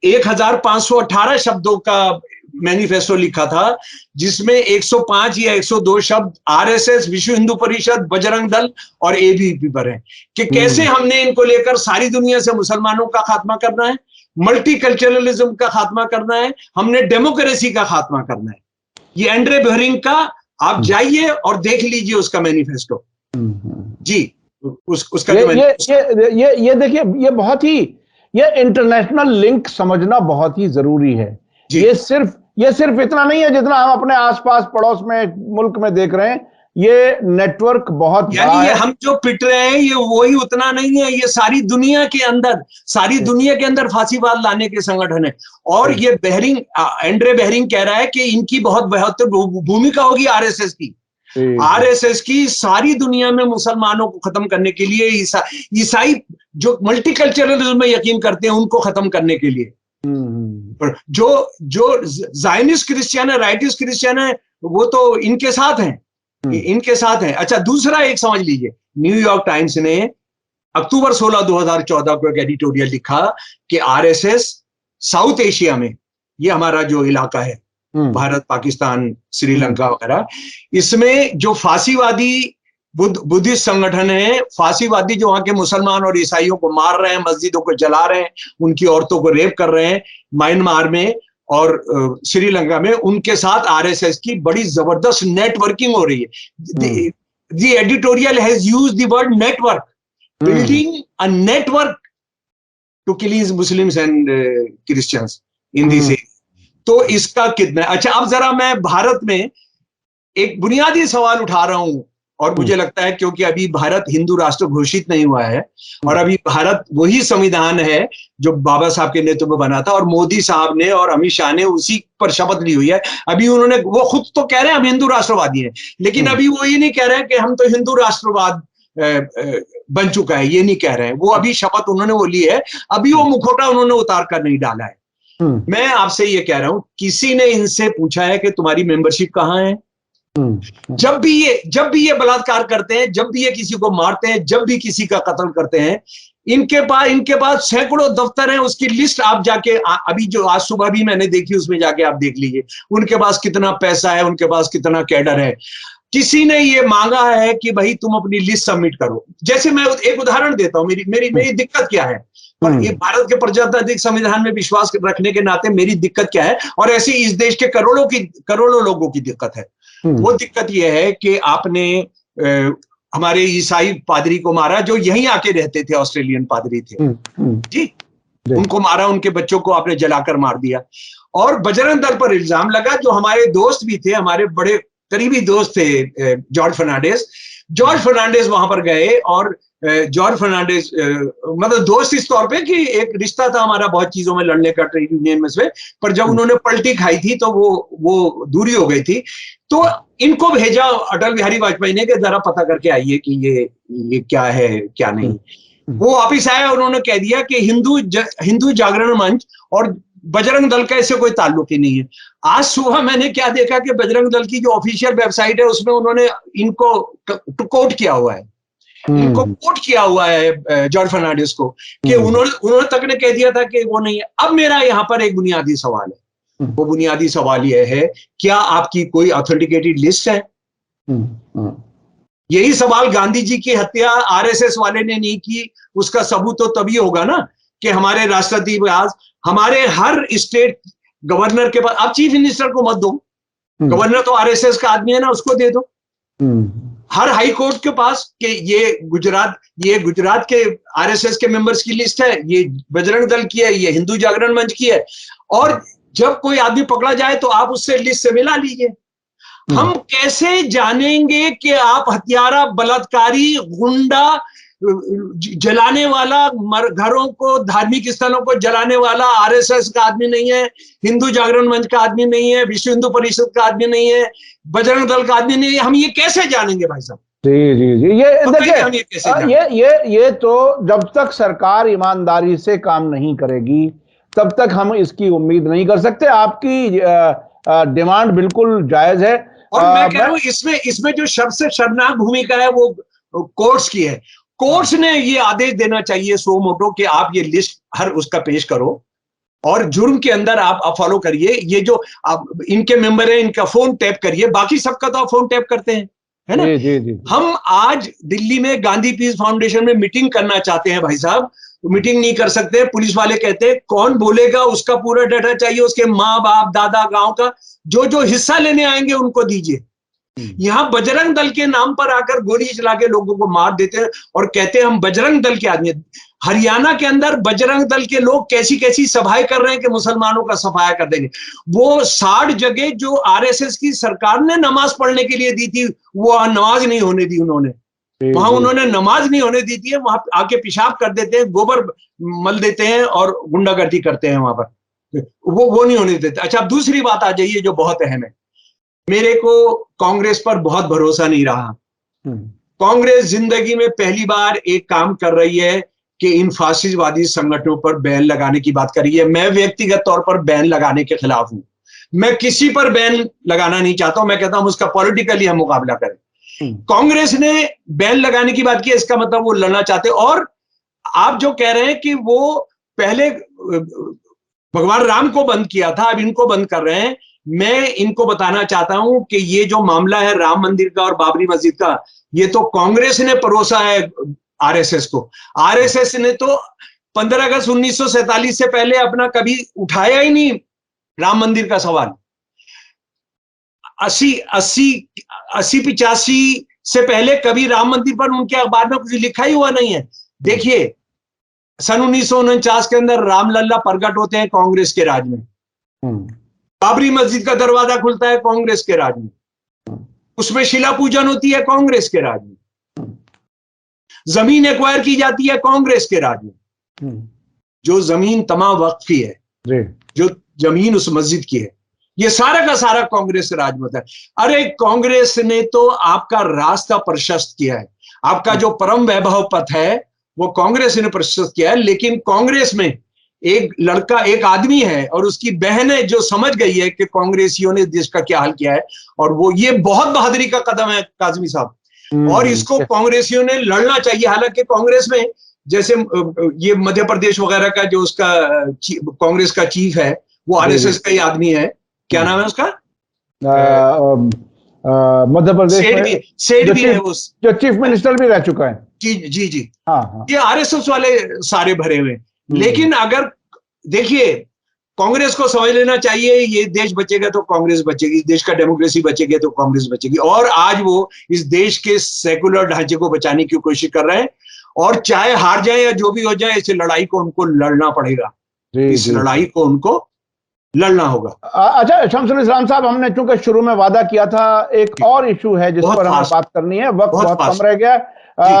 1518 शब्दों का मैनिफेस्टो लिखा था, जिसमें 105 या 102 शब्द आरएसएस, विश्व हिंदू परिषद, बजरंग दल और एबीवीपी पर हैं कि कैसे हमने इनको लेकर सारी दुनिया से मुसलमानों का खात्मा करना है, मल्टीकल्चरलिज्म का खात्मा करना है, हमने डेमोक्रेसी का खात्मा करना है। ये एंड्रे ब्रेविंग का, आप जाइए और देख लीजिए उसका मैनिफेस्टो जी। उसका ये देखिए, ये बहुत ही, ये इंटरनेशनल लिंक समझना बहुत ही जरूरी है। ये सिर्फ इतना नहीं है जितना हम अपने आसपास पड़ोस में मुल्क में देख रहे हैं, ये नेटवर्क बहुत बड़ा है। ये हम जो पिट रहे हैं ये वही उतना नहीं है, ये सारी दुनिया के अंदर फांसीवाद लाने के संगठन है। और ये एंड्रे ब्रेविंग कह रहा है कि इनकी बहुत बेहतर भूमिका होगी आरएसएस की सारी दुनिया में मुसलमानों को खत्म करने के लिए, ईसाई जो मल्टीकल्चरलिज्म में यकीन करते हैं उनको खत्म करने के लिए। जो ज़ायनिस्ट क्रिश्चियन है, राइटिस्ट क्रिश्चियन है, वो तो इनके साथ हैं। अच्छा, दूसरा एक समझ लीजिए, न्यूयॉर्क टाइम्स ने अक्टूबर 16, 2014 को एक एडिटोरियल लिखा कि आरएसएस साउथ एशिया में, ये हमारा जो इलाका है, भारत, पाकिस्तान, श्रीलंका वगैरह, इसमें जो फांसीवादी बुद्धिस्ट संगठन है, फांसीवादी जो वहां के मुसलमान और ईसाइयों को मार रहे हैं, मस्जिदों को जला रहे हैं, उनकी औरतों को रेप कर रहे हैं म्यांमार में और श्रीलंका में, उनके साथ आरएसएस की बड़ी जबरदस्त नेटवर्किंग हो रही है। The editorial has used the word network, building a network to kill Muslims and Christians in this area. तो इसका कितना, अच्छा अब जरा मैं भारत में एक बुनियादी सवाल उठा रहा हूं, और मुझे लगता है क्योंकि अभी भारत हिंदू राष्ट्र घोषित नहीं हुआ है, और अभी भारत वही संविधान है जो बाबा साहब के नेतृत्व में बना था, और मोदी साहब ने और अमित शाह ने उसी पर शपथ ली हुई है। अभी उन्होंने, वो खुद तो कह रहे हैं हम हिंदू राष्ट्रवादी हैं, लेकिन अभी वो ये नहीं कह रहे हैं कि हम तो हिंदू राष्ट्रवाद बन चुका है, ये नहीं कह रहे हैं। वो अभी शपथ उन्होंने वो ली है, अभी वो मुखौटा उन्होंने उतार कर नहीं डाला है। मैं आपसे ये कह रहा हूं, किसी ने इनसे पूछा है कि तुम्हारी मेंबरशिप कहां है? जब भी ये बलात्कार करते हैं, जब भी ये किसी को मारते हैं, जब भी किसी का कत्ल करते हैं, इनके पास सैकड़ों दफ्तर हैं, उसकी लिस्ट आप जाके, अभी जो आज सुबह भी मैंने देखी, उसमें जाके आप देख लीजिए उनके पास कितना पैसा है, उनके पास कितना कैडर है। किसी ने ये मांगा है कि भाई तुम अपनी लिस्ट सबमिट करो। जैसे मैं एक उदाहरण देता हूं, मेरी दिक्कत क्या है, पर ये भारत के प्रजातांत्रिक संविधान में विश्वास रखने के नाते मेरी दिक्कत क्या है, और ऐसे इस देश के करोड़ों लोगों की दिक्कत है। वो दिक्कत यह है कि आपने हमारे ईसाई पादरी को मारा, जो यहीं आके रहते थे, ऑस्ट्रेलियन पादरी थे जी, उनको मारा, उनके बच्चों को आपने जलाकर मार दिया। और बजरंग दल पर इल्जाम लगा, जो हमारे दोस्त भी थे, हमारे बड़े करीबी दोस्त थे, जॉर्ज फर्नांडिस वहां पर गए, और जॉर्ज फर्नांडिस मतलब दोस्त इस तौर पे कि एक रिश्ता था हमारा बहुत चीजों में लड़ने का, ट्रेड यूनियन में से, पर जब उन्होंने पलटी खाई थी तो वो दूरी हो गई थी। तो इनको भेजा अटल बिहारी वाजपेयी ने कि जरा पता करके आइए कि ये क्या है क्या नहीं। वो वापिस आया, उन्होंने कह दिया कि हिंदू जागरण मंच और बजरंग दल का इससे कोई ताल्लुक ही नहीं है। आज सुबह मैंने क्या देखा कि बजरंग दल की जो ऑफिशियल वेबसाइट है उसमें उन्होंने इनको कोट किया हुआ है, जॉर्ज फर्नांडिस को, कि उन्होंने तक ने कह दिया था कि वो नहीं है। अब मेरा यहाँ पर एक बुनियादी सवाल है, वो बुनियादी सवाल यह है, क्या आपकी कोई ऑथेंटिकेटेड लिस्ट है? यही सवाल गांधी जी की हत्या आरएसएस वाले ने नहीं की, उसका सबूत तो तभी होगा ना कि हमारे राष्ट्रपति आज हमारे हर स्टेट गवर्नर के पास, आप चीफ मिनिस्टर को मत दो, गवर्नर तो आरएसएस का आदमी है ना, उसको दे दो। हर हाई कोर्ट के पास कि ये गुजरात के आरएसएस के मेंबर्स की लिस्ट है, ये बजरंग दल की है, ये हिंदू जागरण मंच की है, और जब कोई आदमी पकड़ा जाए तो आप उससे लिस्ट से मिला लीजिए। हम कैसे जानेंगे कि आप हत्यारा, बलात्कारी, गुंडा, जलाने वाला, घरों को, धार्मिक स्थलों को जलाने वाला आरएसएस का आदमी नहीं है, हिंदू जागरण मंच का आदमी नहीं है, विश्व हिंदू परिषद का आदमी नहीं है, बजरंग दल का आदमी नहीं है? हम ये कैसे जानेंगे भाई साहब? जी जी जी, ये देखिए, ये तो जब तक सरकार ईमानदारी से काम नहीं करेगी तब तक हम इसकी उम्मीद नहीं कर सकते। आपकी डिमांड बिल्कुल जायज है, और मैं कह रहा हूं इसमें जो सबसे शर्मनाक भूमिका है वो कोर्ट्स की है। कोर्ट्स ने ये आदेश देना चाहिए सो मोटो कि आप ये लिस्ट हर उसका पेश करो और जुर्म के अंदर आप फॉलो करिए। ये जो आप इनके मेंबर हैं, इनका फोन टैप करिए, बाकी सबका तो आप फोन टैप करते हैं, है ना? जी, जी। हम आज दिल्ली में गांधी पीस फाउंडेशन में मीटिंग करना चाहते हैं भाई साहब, मीटिंग नहीं कर सकते। पुलिस वाले कहते हैं कौन बोलेगा उसका पूरा डाटा चाहिए, उसके माँ बाप, दादा, गांव का जो हिस्सा लेने आएंगे उनको दीजिए। यहां बजरंग दल के नाम पर आकर गोली चला के लोगों को मार देते हैं और कहते हैं हम बजरंग दल के आदमी। हरियाणा के अंदर बजरंग दल के लोग कैसी कैसी सभाएं कर रहे हैं कि मुसलमानों का सफाया कर देंगे। वो 60 जगह जो आरएसएस की सरकार ने नमाज पढ़ने के लिए दी थी, वो नमाज नहीं होने दी उन्होंने। वहां उन्होंने नमाज नहीं होने दी थी, वहां आके पेशाब कर देते हैं, गोबर मल देते हैं और गुंडागर्दी करते हैं वहां पर। वो नहीं होने देते। अच्छा, अब दूसरी बात आ जाइए जो बहुत अहम है। मेरे को कांग्रेस पर बहुत भरोसा नहीं रहा। कांग्रेस जिंदगी में पहली बार एक काम कर रही है कि इन फासिस्टवादी संगठनों पर बैन लगाने की बात कर रही है। मैं व्यक्तिगत तौर पर बैन लगाने के खिलाफ हूं। मैं किसी पर बैन लगाना नहीं चाहता हूं। मैं कहता हूं उसका पॉलिटिकली हम मुकाबला करें। कांग्रेस ने बैन लगाने की बात की, इसका मतलब वो लड़ना चाहते। और आप जो कह रहे हैं कि वो पहले भगवान राम को बंद किया था, अब इनको बंद कर रहे हैं। मैं इनको बताना चाहता हूं कि ये जो मामला है राम मंदिर का और बाबरी मस्जिद का, ये तो कांग्रेस ने परोसा है आरएसएस को। आरएसएस ने तो 15 अगस्त 1947 से पहले अपना कभी उठाया ही नहीं राम मंदिर का सवाल। 80-85 से पहले कभी राम मंदिर पर उनके अखबार में कुछ लिखा ही हुआ नहीं है। देखिए, सन 1949 के अंदर रामलला प्रकट होते हैं कांग्रेस के राज में। बाबरी मस्जिद का दरवाजा खुलता है कांग्रेस के राज में। उसमें शिला पूजन होती है कांग्रेस के राज में। जमीन एक्वायर की जाती है कांग्रेस के राज में। जो जमीन तमाम वक्त की है, जो जमीन उस मस्जिद की है, ये सारा का सारा कांग्रेस के राज में होता है। अरे कांग्रेस ने तो आपका रास्ता प्रशस्त किया है। आपका जो परम वैभव पथ है वो कांग्रेस ने प्रशस्त किया है। लेकिन कांग्रेस में एक लड़का, एक आदमी है और उसकी बहन है जो समझ गई है कि कांग्रेसियों ने देश का क्या हाल किया है। और वो ये बहुत बहादुरी का कदम है काजमी साहब, और इसको कांग्रेसियों ने लड़ना चाहिए। हालांकि कांग्रेस में जैसे ये मध्य प्रदेश वगैरह का जो उसका कांग्रेस का चीफ है वो आरएसएस का ही आदमी है। क्या नाम है उसका? मध्य प्रदेश सेठ भी है, जो चीफ मिनिस्टर भी रह चुका है। जी जी। हाँ। ये आरएसएस वाले सारे भरे हुए। लेकिन अगर देखिए, कांग्रेस को समझ लेना चाहिए ये देश बचेगा तो कांग्रेस बचेगी, देश का डेमोक्रेसी बचेगी तो कांग्रेस बचेगी। और आज वो इस देश के सेकुलर ढांचे को बचाने की कोशिश कर रहे हैं। और चाहे हार जाए या जो भी हो जाए, इस लड़ाई को उनको लड़ना पड़ेगा। इस लड़ाई को उनको लड़ना होगा। अच्छा शमसुल इस्लाम साहब, हमने चूंकि शुरू में वादा किया था, एक और इशू है जिस पर हमें बात करनी है, वक्त बहुत कम रह गया।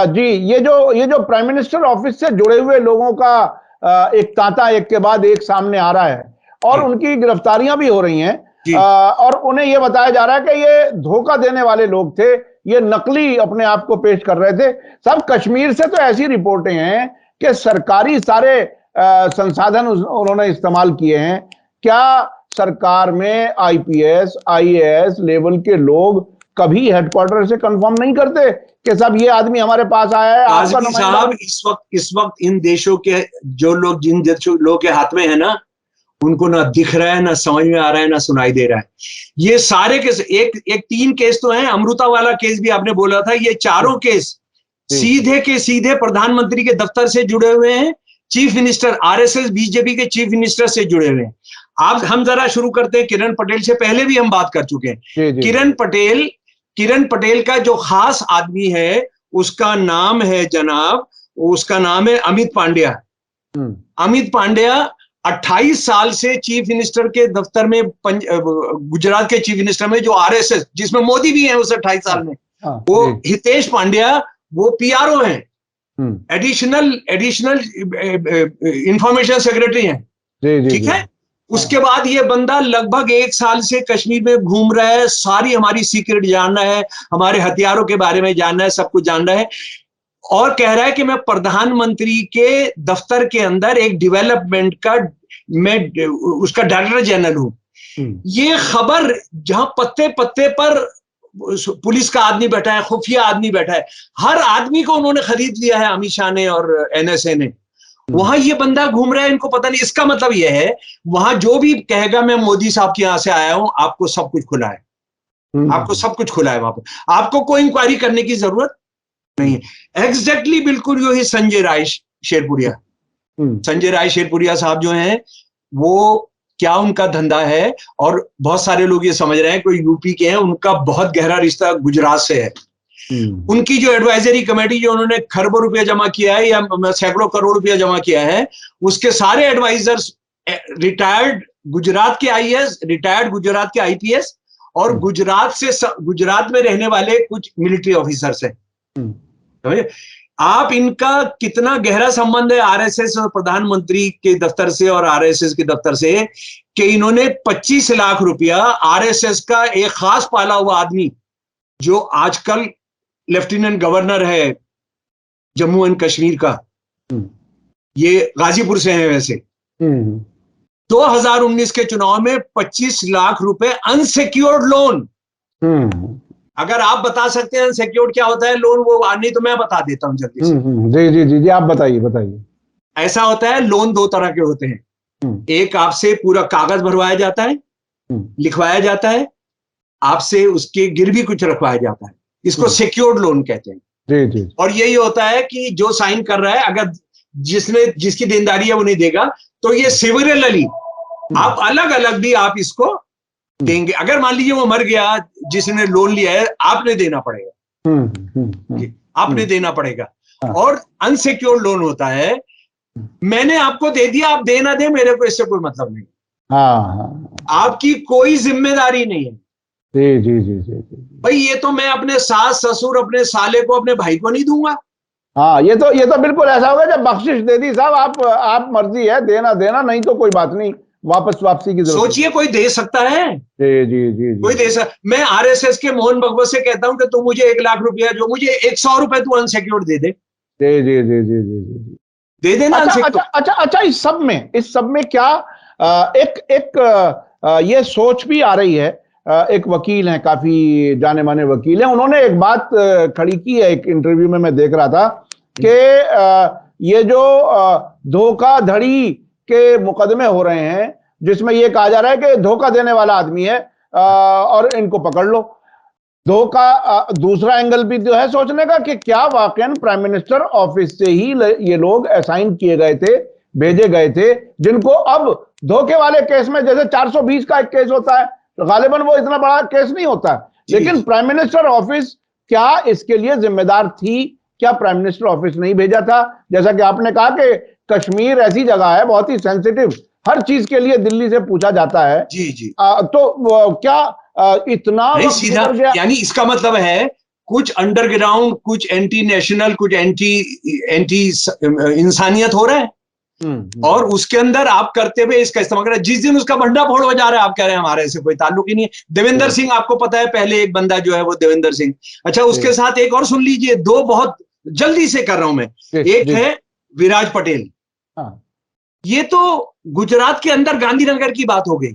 जी, ये जो प्राइम मिनिस्टर ऑफिस से जुड़े हुए लोगों का एक तांता एक के बाद एक सामने आ रहा है और उनकी गिरफ्तारियां भी हो रही हैं, और उन्हें यह बताया जा रहा है कि ये धोखा देने वाले लोग थे, ये नकली अपने आप को पेश कर रहे थे। सब कश्मीर से तो ऐसी रिपोर्टें हैं कि सरकारी सारे संसाधन उन्होंने इस्तेमाल किए हैं। क्या सरकार में आईपीएस, आईएएस लेवल के लोग कभी हेडक्वार्टर से कंफर्म नहीं करते कि साहब ये आदमी हमारे पास आया है? आजमी साहब, इस वक्त इन देशों के जो लोग, जिन देशों लोगों के हाथ में है ना, उनको ना दिख रहा है, ना समझ में आ रहा है, ना सुनाई दे रहा है। ये सारे केस, एक 3 केस तो हैं, अमृता वाला केस भी आपने बोला था, ये चारों केस सीधे के सीधे प्रधानमंत्री के दफ्तर से जुड़े हुए हैं, चीफ मिनिस्टर, आरएसएस बीजेपी के चीफ मिनिस्टर से जुड़े हुए हैं। आप हम जरा शुरू करते हैं किरण पटेल से, पहले भी हम बात कर चुके हैं। किरण पटेल का जो खास आदमी है उसका नाम है जनाब, उसका नाम है अमित पांड्या। अमित पांड्या 28 साल से चीफ मिनिस्टर के दफ्तर में, गुजरात के चीफ मिनिस्टर में, जो आरएसएस जिसमें मोदी भी है उस 28 साल में, वो हितेश पांड्या वो पीआरओ हैं, एडिशनल इंफॉर्मेशन सेक्रेटरी हैं, ठीक है। उसके बाद ये बंदा लगभग 1 साल से कश्मीर में घूम रहा है, सारी हमारी सीक्रेट जान रहा है, हमारे हथियारों के बारे में जान रहा है, सब कुछ जान रहा है, और कह रहा है कि मैं प्रधानमंत्री के दफ्तर के अंदर एक डेवलपमेंट का, मैं उसका डायरेक्टर जनरल हूं। ये खबर जहां पत्ते पत्ते पर पुलिस का आदमी बैठा है, खुफिया आदमी बैठा है, हर आदमी को उन्होंने खरीद लिया है, अमित शाह ने और एनएसए ने। वहां ये बंदा घूम रहा है, इनको पता नहीं। इसका मतलब यह है वहां जो भी कहेगा मैं मोदी साहब के यहां से आया हूं, आपको सब कुछ खुला है, आपको सब कुछ खुला है वहां पर, आपको कोई इंक्वायरी करने की जरूरत नहीं है। एग्जैक्टली बिल्कुल यही संजय राय शेरपुरिया साहब जो हैं, वो क्या उनका धंधा है, और बहुत सारे लोग ये समझ रहे हैं कोई यूपी के हैं, उनका बहुत गहरा रिश्ता गुजरात से है। उनकी जो एडवाइजरी कमेटी, जो उन्होंने खरबों रुपया जमा किया है या सैकड़ों करोड़ रुपया जमा किया है, उसके सारे एडवाइजर्स रिटायर्ड गुजरात के आईएएस, रिटायर्ड गुजरात के आईपीएस, और गुजरात में रहने वाले कुछ मिलिट्री ऑफिसर्स हैं। आप इनका कितना गहरा संबंध है आरएसएस और प्रधानमंत्री के दफ्तर से और आरएसएस के दफ्तर से, कि इन्होंने 25 लाख रुपया आरएसएस का एक खास पाला हुआ आदमी, जो आजकल लेफ्टिनेंट गवर्नर है जम्मू एंड कश्मीर का, ये गाजीपुर से है वैसे, 2019 के चुनाव में 25 लाख रुपए अनसिक्योर्ड लोन। अगर आप बता सकते हैं अनसिक्योर्ड क्या होता है लोन, वो नहीं तो मैं बता देता हूं जल्दी से। जी, आप बताइए। ऐसा होता है, लोन 2 तरह के होते हैं। एक, आपसे पूरा कागज भरवाया जाता है, लिखवाया जाता है, आपसे उसके गिरवी कुछ रखवाया जाता है, इसको सिक्योर्ड लोन कहते हैं। जी। और यही होता है कि जो साइन कर रहा है, अगर जिसकी देनदारी है वो नहीं देगा, तो ये सिविलियरली आप अलग अलग भी आप इसको देंगे। अगर मान लीजिए वो मर गया, जिसने लोन लिया है, आपने देना पड़ेगा, आपने देना पड़ेगा। और अनसिक्योर्ड लोन होता है, मैंने आपको दे दिया, आप दे ना दे, मेरे को इससे कोई मतलब नहीं, आपकी कोई जिम्मेदारी नहीं है। जी। भाई ये तो मैं अपने सास ससुर, अपने साले को, अपने भाई को नहीं दूंगा। ये तो बिल्कुल ऐसा होगा जब बख्शिश दे दी साहब, आप मर्जी है देना नहीं तो कोई बात नहीं, वापसी की जरूरत। सोचिए कोई दे सकता है? जी। कोई दे सकता। मैं आरएसएस के मोहन भगवत से कहता हूं कि तू मुझे 1 लाख रुपया, जो मुझे 100 रुपए तू अनसिक्योर्ड दे दे। जी। दे देना। अच्छा, इस सब में क्या एक ये सोच भी आ रही है, एक वकील हैं, काफी जाने माने वकील हैं, उन्होंने एक बात खड़ी की है, एक इंटरव्यू में मैं देख रहा था कि ये जो धोखाधड़ी के मुकदमे हो रहे हैं, जिसमें ये कहा जा रहा है कि धोखा देने वाला आदमी है और इनको पकड़ लो। दूसरा एंगल भी जो है सोचने का कि क्या वाकई प्राइम मिनिस्टर ऑफिस से ही ये लोग असाइन किए गए थे, भेजे गए थे, जिनको अब धोखे वाले केस में, जैसे 420 का एक केस होता है, तो गालिबन वो इतना बड़ा केस नहीं होता, लेकिन प्राइम मिनिस्टर ऑफिस क्या इसके लिए जिम्मेदार थी? क्या प्राइम मिनिस्टर ऑफिस नहीं भेजा था? जैसा कि आपने कहा कि कश्मीर ऐसी जगह है बहुत ही सेंसिटिव, हर चीज के लिए दिल्ली से पूछा जाता है। जी। तो क्या इतना नहीं सीधा, यानी इसका मतलब है कुछ अंडरग्राउंड, कुछ एंटी नेशनल, कुछ एंटी इंसानियत हो रहा है, और उसके अंदर आप करते हुए इसका इस्तेमाल कर रहे हैं। जिस दिन उसका भंडा फोड़ हो जा रहा है, आप कह रहे हैं हमारे से कोई ताल्लुक ही नहीं है। देवेंद्र सिंह, आपको पता है, पहले एक बंदा जो है वो देवेंद्र सिंह। अच्छा, उसके साथ एक और सुन लीजिए, 2 बहुत जल्दी से कर रहा हूं मैं। एक है विराज पटेल। ये तो गुजरात के अंदर गांधीनगर की बात हो गई।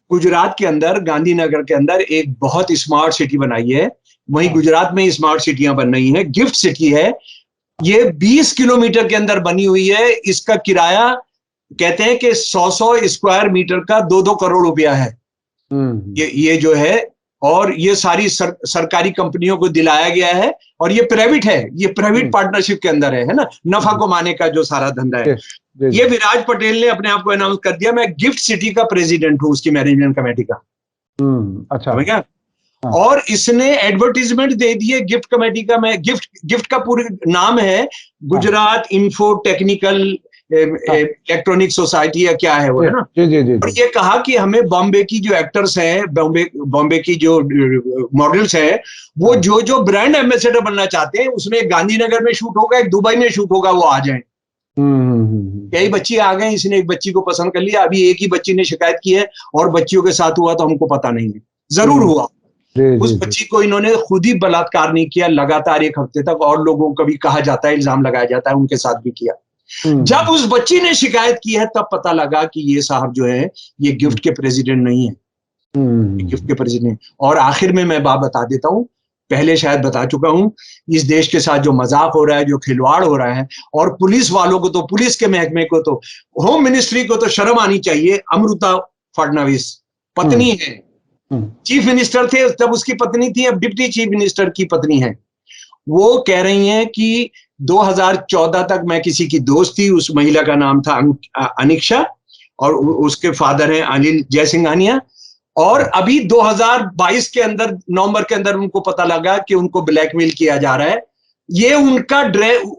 गुजरात के अंदर, गांधीनगर के अंदर एक बहुत स्मार्ट सिटी बनाई है। वहीं गुजरात में स्मार्ट सिटियां बन रही हैं। गिफ्ट सिटी है ये, 20 किलोमीटर के अंदर बनी हुई है। इसका किराया कहते हैं कि 100 स्क्वायर मीटर का 2-2 करोड़ रुपया है ये जो है, और ये सारी सरकारी कंपनियों को दिलाया गया है, और ये प्राइवेट है, ये प्राइवेट पार्टनरशिप के अंदर है ना, नफा कमाने का जो सारा धंधा है। ये विराज पटेल ने अपने आप को अनाउंस कर दिया, मैं गिफ्ट सिटी का प्रेसिडेंट हूं, उसकी मैनेजमेंट कमेटी का। अच्छा, क्या? और इसने एडवर्टीजमेंट दे दी है गिफ्ट कमेटी का। मैं गिफ्ट का पूरा नाम है Gujarat info technical electronic society, या क्या है वो, है ना। जी। और ये कहा कि हमें बॉम्बे की जो एक्टर्स हैं, बॉम्बे की जो मॉडल्स हैं, वो जो ब्रांड एम्बेसडर बनना चाहते हैं, उसमें गांधीनगर में शूट होगा, एक दुबई में शूट होगा, वो आ जाएं। कई बच्ची आ गए, इसने एक बच्ची को पसंद कर लिया, अभी एक ही बच्ची ने शिकायत की है, और बच्चियों के साथ हुआ तो हमको पता नहीं है, जरूर हुआ। उस बच्ची को इन्होंने खुद ही बलात्कार नहीं किया, लगातार 1 हफ्ते तक, और लोगों को भी कहा जाता है, इल्जाम लगाया जाता है, उनके साथ भी किया। जब उस बच्ची ने शिकायत की है, तब पता लगा कि ये साहब जो है, ये गिफ्ट के प्रेसिडेंट नहीं है, गिफ्ट के प्रेसिडेंट। और आखिर में मैं बात बता देता हूं, पहले शायद बता चुका हूं, इस देश के साथ जो मजाक हो रहा है, जो खिलवाड़ हो रहा है, और पुलिस वालों को तो, पुलिस के महकमे को तो, होम मिनिस्ट्री को तो शर्म आनी चाहिए। अमृता फडणवीस पत्नी है, चीफ मिनिस्टर थे तब उसकी पत्नी थी, अब डिप्टी चीफ मिनिस्टर की पत्नी है। वो कह रही हैं कि 2014 तक मैं किसी की दोस्त थी, उस महिला का नाम था अनिक्षा, और उसके फादर हैं अनिल जयसिंघानिया, और अभी 2022 के अंदर, नवंबर के अंदर उनको पता लगा कि उनको ब्लैकमेल किया जा रहा है। ये उनका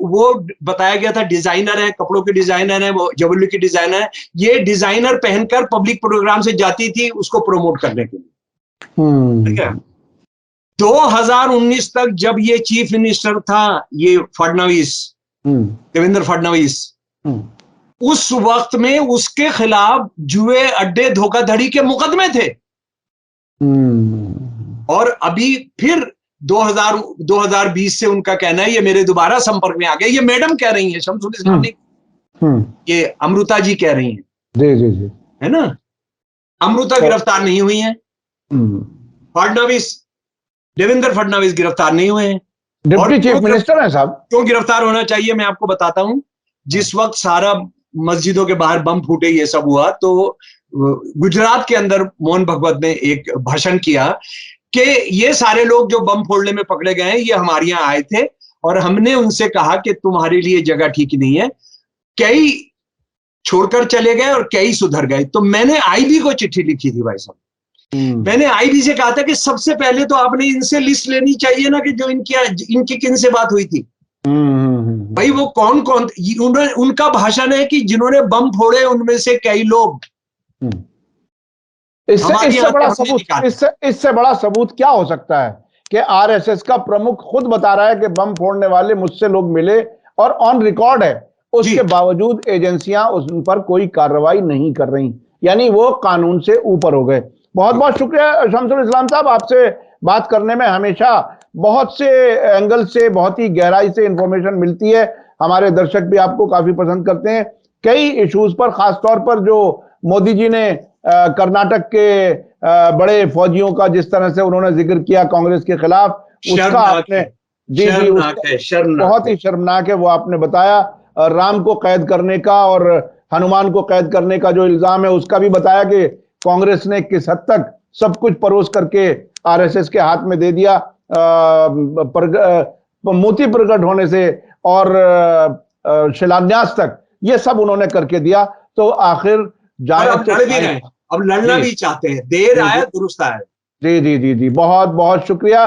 वो बताया गया था, डिजाइनर है, कपड़ों के डिजाइनर है, वो ज्वेलरी की डिजाइनर है, ये डिजाइनर पहनकर पब्लिक प्रोग्राम से जाती थी उसको प्रमोट करने के लिए। ठीक है, 2019 तक जब ये चीफ मिनिस्टर था, ये फडणवीस, देवेंद्र फडणवीस, उस वक्त में उसके खिलाफ जुए अड्डे धोखाधड़ी के मुकदमे थे। और अभी फिर 2020 से उनका कहना है, ये मेरे दोबारा संपर्क में आ गए, ये मैडम कह रही हैं, शमसुल इस्लाम नहीं, ये अमृता जी कह रही हैं, जी, है ना। अमृता गिरफ्तार नहीं हुई है, फडणवीस, देवेंद्र फडणवीस गिरफ्तार नहीं हुए हैं। डिप्टी चीफ मिनिस्टर हैं साहब। क्यों गिरफ्तार होना चाहिए, मैं आपको बताता हूं। जिस वक्त सारा मस्जिदों के बाहर बम फूटे, ये सब हुआ, तो गुजरात के अंदर मोहन भगवत ने एक भाषण किया कि ये सारे लोग जो बम फोड़ने में पकड़े गए हैं, ये हमारे यहाँ आए थे, और हमने उनसे कहा कि तुम्हारे लिए जगह ठीक नहीं है। कई छोड़कर चले गए और कई सुधर गए। तो मैंने आईबी को चिट्ठी लिखी थी भाई साहब। मैंने आईबी से कहा था कि सबसे पहले तो आपने इनसे लिस्ट लेनी चाहिए ना, कि जो इनकी किन से बात हुई थी। भाई वो कौन कौन, उनका भाषण है कि जिन्होंने बम फोड़े उनमें से कई लोग। इससे बड़ा सबूत क्या हो सकता है कि आरएसएस का प्रमुख खुद बता रहा है कि बम फोड़ने वाले मुझसे लोग मिले, और ऑन रिकॉर्ड है, उसके बावजूद एजेंसियां उन पर कोई कार्रवाई नहीं कर रही, यानी वो कानून से ऊपर हो गए। बहुत बहुत शुक्रिया शमसुल इस्लाम साहब, आपसे बात करने में हमेशा बहुत से एंगल से, बहुत ही गहराई से इंफॉर्मेशन मिलती है। हमारे दर्शक भी आपको काफी पसंद करते हैं। कई इश्यूज पर, खासतौर पर जो मोदी जी ने कर्नाटक के बड़े फौजियों का जिस तरह से उन्होंने जिक्र किया कांग्रेस के खिलाफ, उसका आपने बहुत ही शर्मनाक है, वो आपने बताया। राम को कैद करने का और हनुमान को कैद करने का जो इल्जाम है, उसका भी बताया कि कांग्रेस ने किस हद तक सब कुछ परोस करके आरएसएस के हाथ में दे दिया, मोती प्रकट होने से और शिलान्यास तक, ये सब उन्होंने करके दिया। तो आखिर अब लड़ना भी चाहते हैं, देर आया दुरुस्त आया। जी, बहुत बहुत शुक्रिया।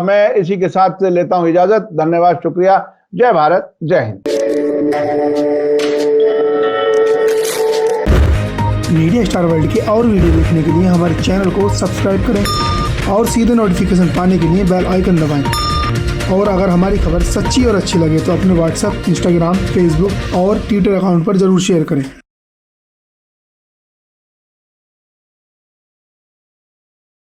मैं इसी के साथ लेता हूं इजाजत। धन्यवाद, शुक्रिया। जय भारत, जय हिंद। मीडिया स्टार वर्ल्ड के और वीडियो देखने के लिए हमारे चैनल को सब्सक्राइब करें और सीधे नोटिफिकेशन पाने के लिए बेल आइकन दबाएं। और अगर हमारी खबर सच्ची और अच्छी लगे तो अपने व्हाट्सएप, इंस्टाग्राम, फेसबुक और ट्विटर अकाउंट पर जरूर शेयर करें।